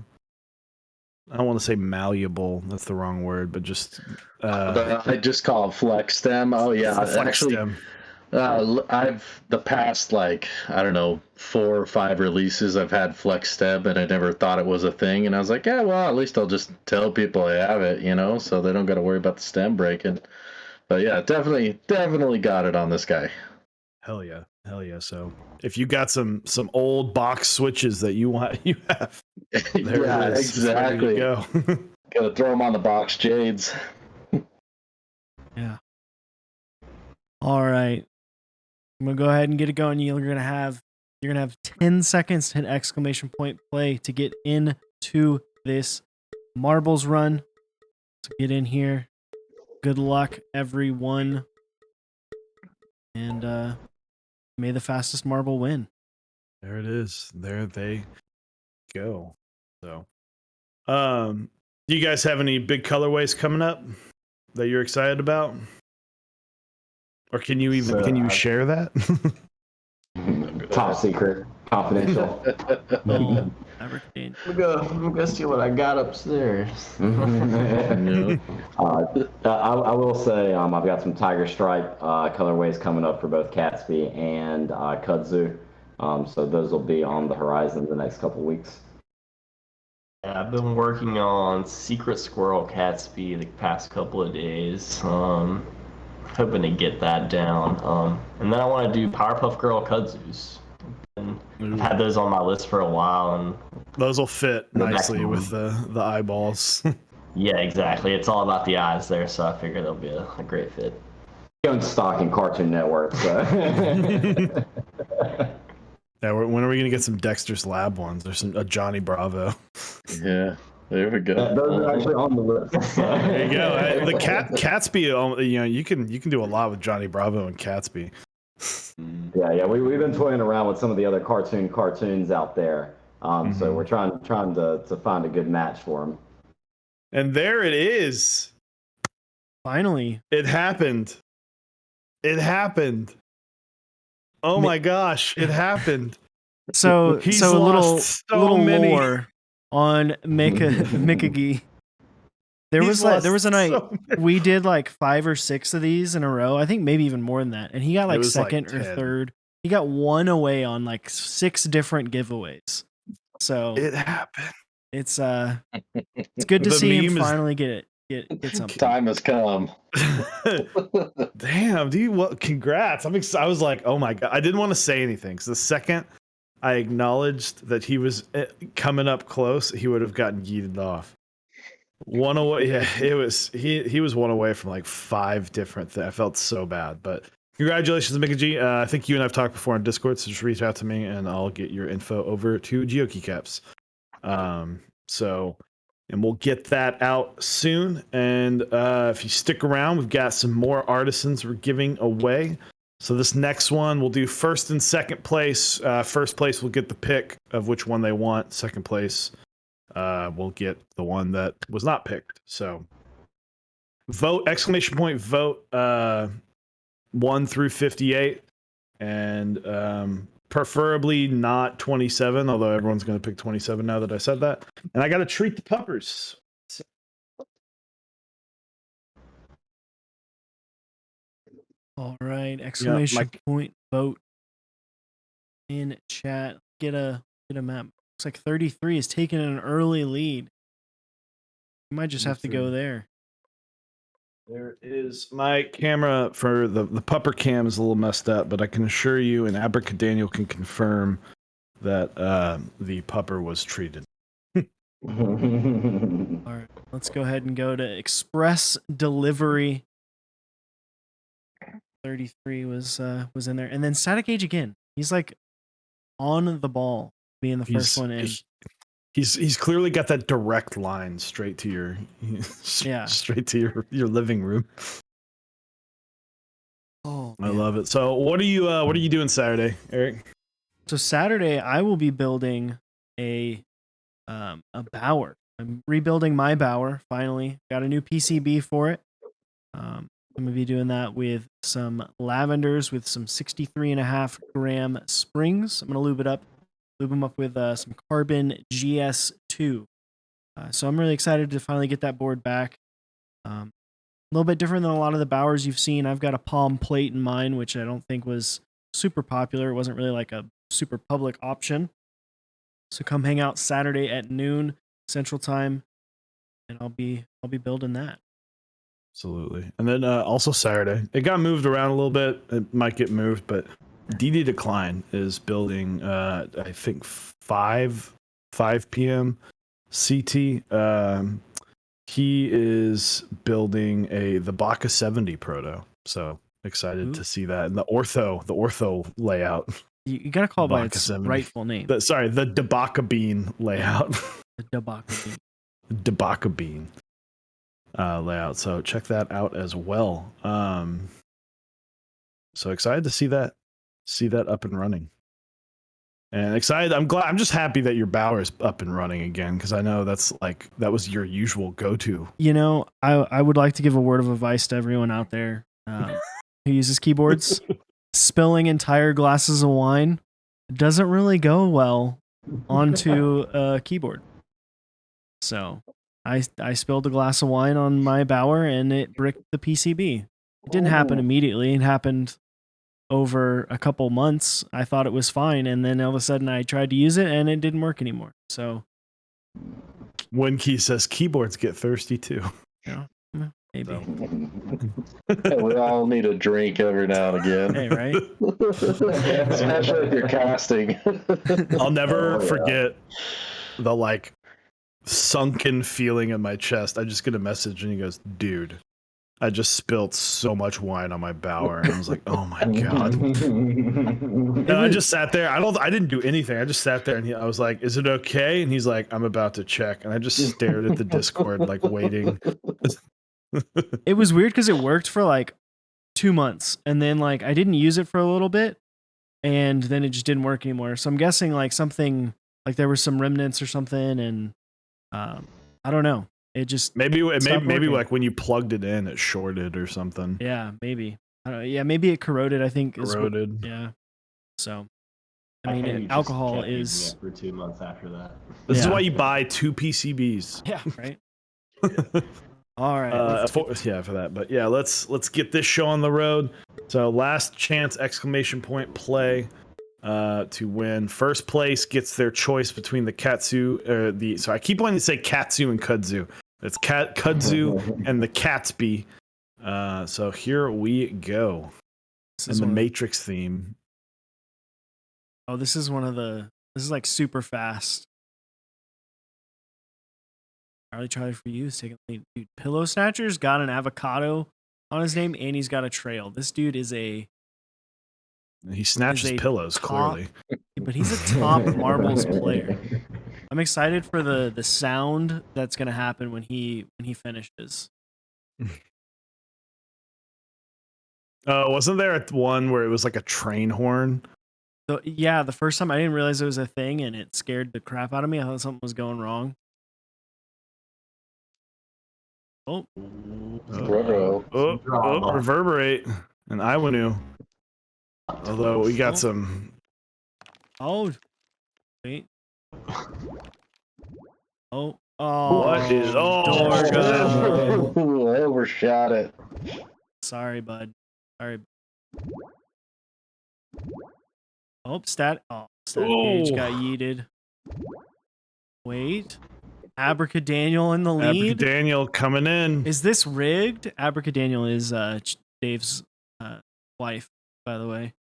don't want to say malleable, that's the wrong word, but just I just call it flex stem. Oh yeah, flex actually stem. I've the past, like, I don't know, 4 or 5 releases I've had flex stem, and I never thought it was a thing, and I was like, yeah, well, at least I'll just tell people I have it, you know, so they don't got to worry about the stem breaking. But yeah, definitely got it on this guy. Hell yeah. So if you got some old box switches that you want, you have. There Yeah, it is. exactly. There you go. Gotta throw them on the box jades. Yeah. All right. I'm gonna go ahead and get it going. You're gonna have 10 seconds to hit exclamation point play to get into this marbles run. So get in here. Good luck, everyone. And may the fastest marble win. There it is. There they go. So do you guys have any big colorways coming up that you're excited about? Or can you share that? Top secret, confidential. No, never can. I'm gonna see what I got upstairs. I will say I've got some Tiger Stripe colorways coming up for both Catsby and Kudzu. So those will be on the horizon in the next couple weeks. Yeah, I've been working on Secret Squirrel Catsby the past couple of days. Hoping to get that down. And then I want to do Powerpuff Girl Kudzus. And I've had those on my list for a while, and Those will fit nicely with the eyeballs. yeah, exactly. It's all about the eyes there, so I figure they'll be a great fit. Going stock in Cartoon Network. So. Yeah, when are we gonna get some Dexter's Lab ones or a Johnny Bravo? Yeah. There we go. Those are actually on the list. There you go. The Catsby, you can do a lot with Johnny Bravo and Catsby. Yeah. We've been toying around with some of the other cartoons out there. So we're trying to find a good match for them. And there it is. Finally, it happened. Oh my gosh, it happened. So He's a little lost so many. lore on Mikagi. There was a night we did like 5 or 6 of these in a row. I think maybe even more than that. And he got like second or third. He got one away on like 6 different giveaways. So it happened. It's good to see him finally get something. Time has come. Damn, dude! Well, congrats! I was like, oh my god! I didn't want to say anything because the second I acknowledged that he was coming up close, he would have gotten yeeted off. One away, yeah. It was he was one away from like 5 different things. I felt so bad, but congratulations, Mickey G. I think you and I've talked before on Discord, so just reach out to me and I'll get your info over to GeoKeycaps. And we'll get that out soon. And if you stick around, we've got some more artisans we're giving away. So this next one, we'll do first and second place. First place will get the pick of which one they want. Second place, we'll get the one that was not picked. So vote, vote 1 through 58. And preferably not 27, although everyone's going to pick 27 now that I said that. And I got to treat the puppers. All right, exclamation point vote in chat. Get a map. Looks like 33 is taking an early lead. You might just have to go there. There is my camera for the pupper cam is a little messed up, but I can assure you, and Abracadaniel can confirm that the pupper was treated. All right, let's go ahead and go to express delivery. 33 was in there, and then Static Age again. He's like on the ball, being the first one in. He's clearly got that direct line straight to your straight to your living room. Oh, I love it. So what are you doing Saturday, Eric? So Saturday I will be building a bower. I'm rebuilding my bower finally. Got a new PCB for it. I'm gonna be doing that with some lavenders with some 63.5 gram springs. I'm gonna lube them up with some carbon GS2. So I'm really excited to finally get that board back. A little bit different than a lot of the bowers you've seen. I've got a palm plate in mine, which I don't think was super popular. It wasn't really like a super public option. So come hang out Saturday at noon Central Time, and I'll be building that. Absolutely. And then also Saturday, it got moved around a little bit. It might get moved, but DD Decline is building, I think 5 p.m. CT. He is building the Baka 70 proto. So excited to see that. And the ortho layout. You got to call it by its 70. rightful name. The Debaka Bean layout. The Debaka Bean. Debaka Bean layout. So check that out as well. So excited to see that up and running. And excited. I'm just happy that your bower is up and running again, because I know that was your usual go-to. You know, I would like to give a word of advice to everyone out there who uses keyboards. Spilling entire glasses of wine doesn't really go well onto a keyboard. So I spilled a glass of wine on my bower and it bricked the PCB. It didn't happen immediately. It happened over a couple months. I thought it was fine, and then all of a sudden I tried to use it and it didn't work anymore. So One Key says keyboards get thirsty too. Yeah, maybe. Hey, we all need a drink every now and again. Hey, right? Especially if you're casting. I'll never forget the sunken feeling in my chest. I just get a message and he goes, "Dude, I just spilt so much wine on my bower, and I was like, "Oh my god!" And I just sat there. I didn't do anything. I just sat there, and I was like, "Is it okay?" And he's like, "I'm about to check." And I just stared at the Discord, like waiting. It was weird because it worked for like 2 months, and then like I didn't use it for a little bit, and then it just didn't work anymore. So I'm guessing like something like there were some remnants or something, and I don't know. It just maybe stopped working. like when you plugged it in, it shorted or something. Yeah, maybe. I don't know. Yeah, maybe it corroded. I think Corroded. Yeah. So How I come you mean, just alcohol kept using is it for 2 months after that. This is Yeah. why you buy 2 PCBs. yeah right. All right. let's For that. But yeah, let's get this show on the road. So last chance play to win. First place gets their choice between the Katsu so I keep wanting to say Katsu and Kudzu. It's Kudzu and the Catsby. So here we go. This And is the one of- Matrix theme. Oh, this is one of the. This is like super fast. Charlie Charlie for you is taking the lead. Dude, Pillow Snatcher's got an avocado on his name, and he's got a trail. This dude is a. He snatches a pillows, top- clearly. But he's a top marbles player. I'm excited for the sound that's gonna happen when he finishes. Wasn't there one where it was like a train horn? So yeah, the first time I didn't realize it was a thing, and it scared the crap out of me. I thought something was going wrong. Oh, Reverberate. And Iwanu. Although we got some. oh, wait. Oh, What is? Oh, Dorgo. I overshot it. Sorry, bud. Sorry. Oh, Static Page got yeeted. Wait. Abracadaniel in the lead? Abracadaniel coming in. Is this rigged? Abracadaniel is Dave's wife, by the way.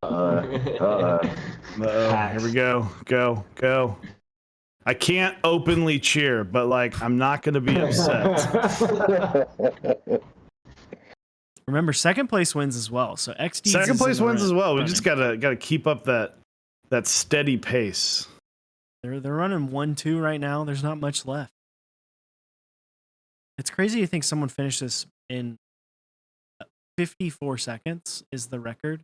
Here we go. Go. I can't openly cheer, but like I'm not going to be upset. Remember, second place wins as well. So XD Second place wins as well. We just gotta keep up that steady pace. They're running 1-2 right now. There's not much left. It's crazy to think someone finished this in 54 seconds is the record.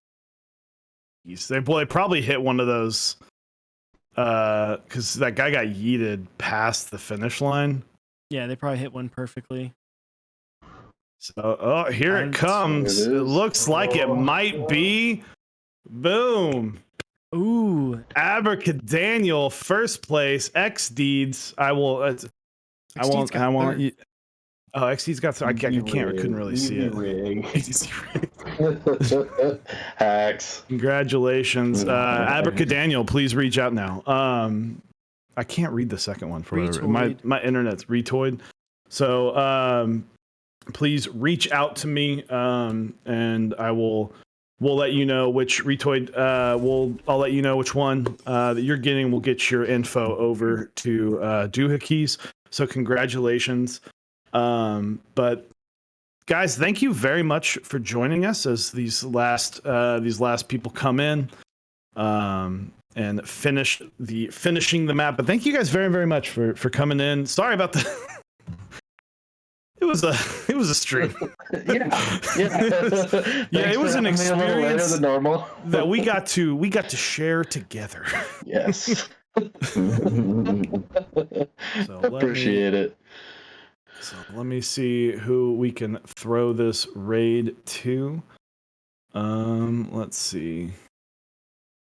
They probably hit one of those because that guy got yeeted past the finish line. Yeah, they probably hit one perfectly. So, here it comes. It looks like it might be. Boom. Ooh. Abracadaniel, first place. X-Deeds. I won't. Oh, X-Deeds got. I couldn't really see it. Hacks. Congratulations, Abracadaniel. Please reach out now. I can't read the second one for whatever. My internet's retoid. So please reach out to me, and we'll let you know which retoid. I'll let you know which one that you're getting. We'll get your info over to Doohickeys. So congratulations. But guys, thank you very much for joining us as these last people come in and finishing the map. But thank you guys very, very much for coming in. Sorry about the it was a stream. Yeah. It was an experience than normal. that we got to share together. Yes. So Appreciate it. So let me see who we can throw this raid to. Let's see.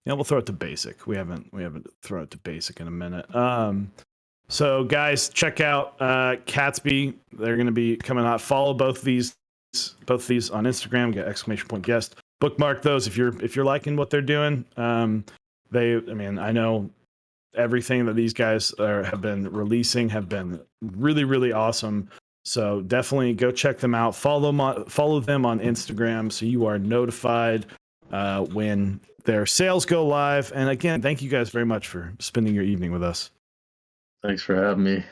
Yeah, we'll throw it to basic. We haven't thrown it to basic in a minute. So guys, check out Catsby. They're going to be coming out. Follow both these on Instagram. Get ! Guest. Bookmark those if you're liking what they're doing. I know everything that these guys have been releasing have been really, really awesome. So definitely go check them out. Follow them on Instagram so you are notified when their sales go live. And again, thank you guys very much for spending your evening with us. Thanks for having me.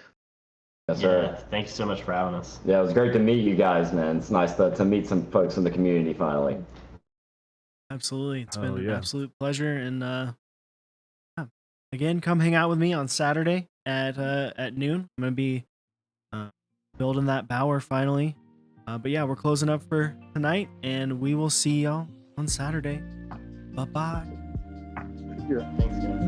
Yes, sir. Yeah, thank you so much for having us. Yeah, it was great to meet you guys, man. It's nice to meet some folks in the community finally. Absolutely. It's Oh, been an yeah. absolute pleasure. And yeah. Again, come hang out with me on Saturday at noon. I'm gonna be building that bower finally. But yeah, we're closing up for tonight, and we will see y'all on Saturday. Bye bye. Thanks, guys.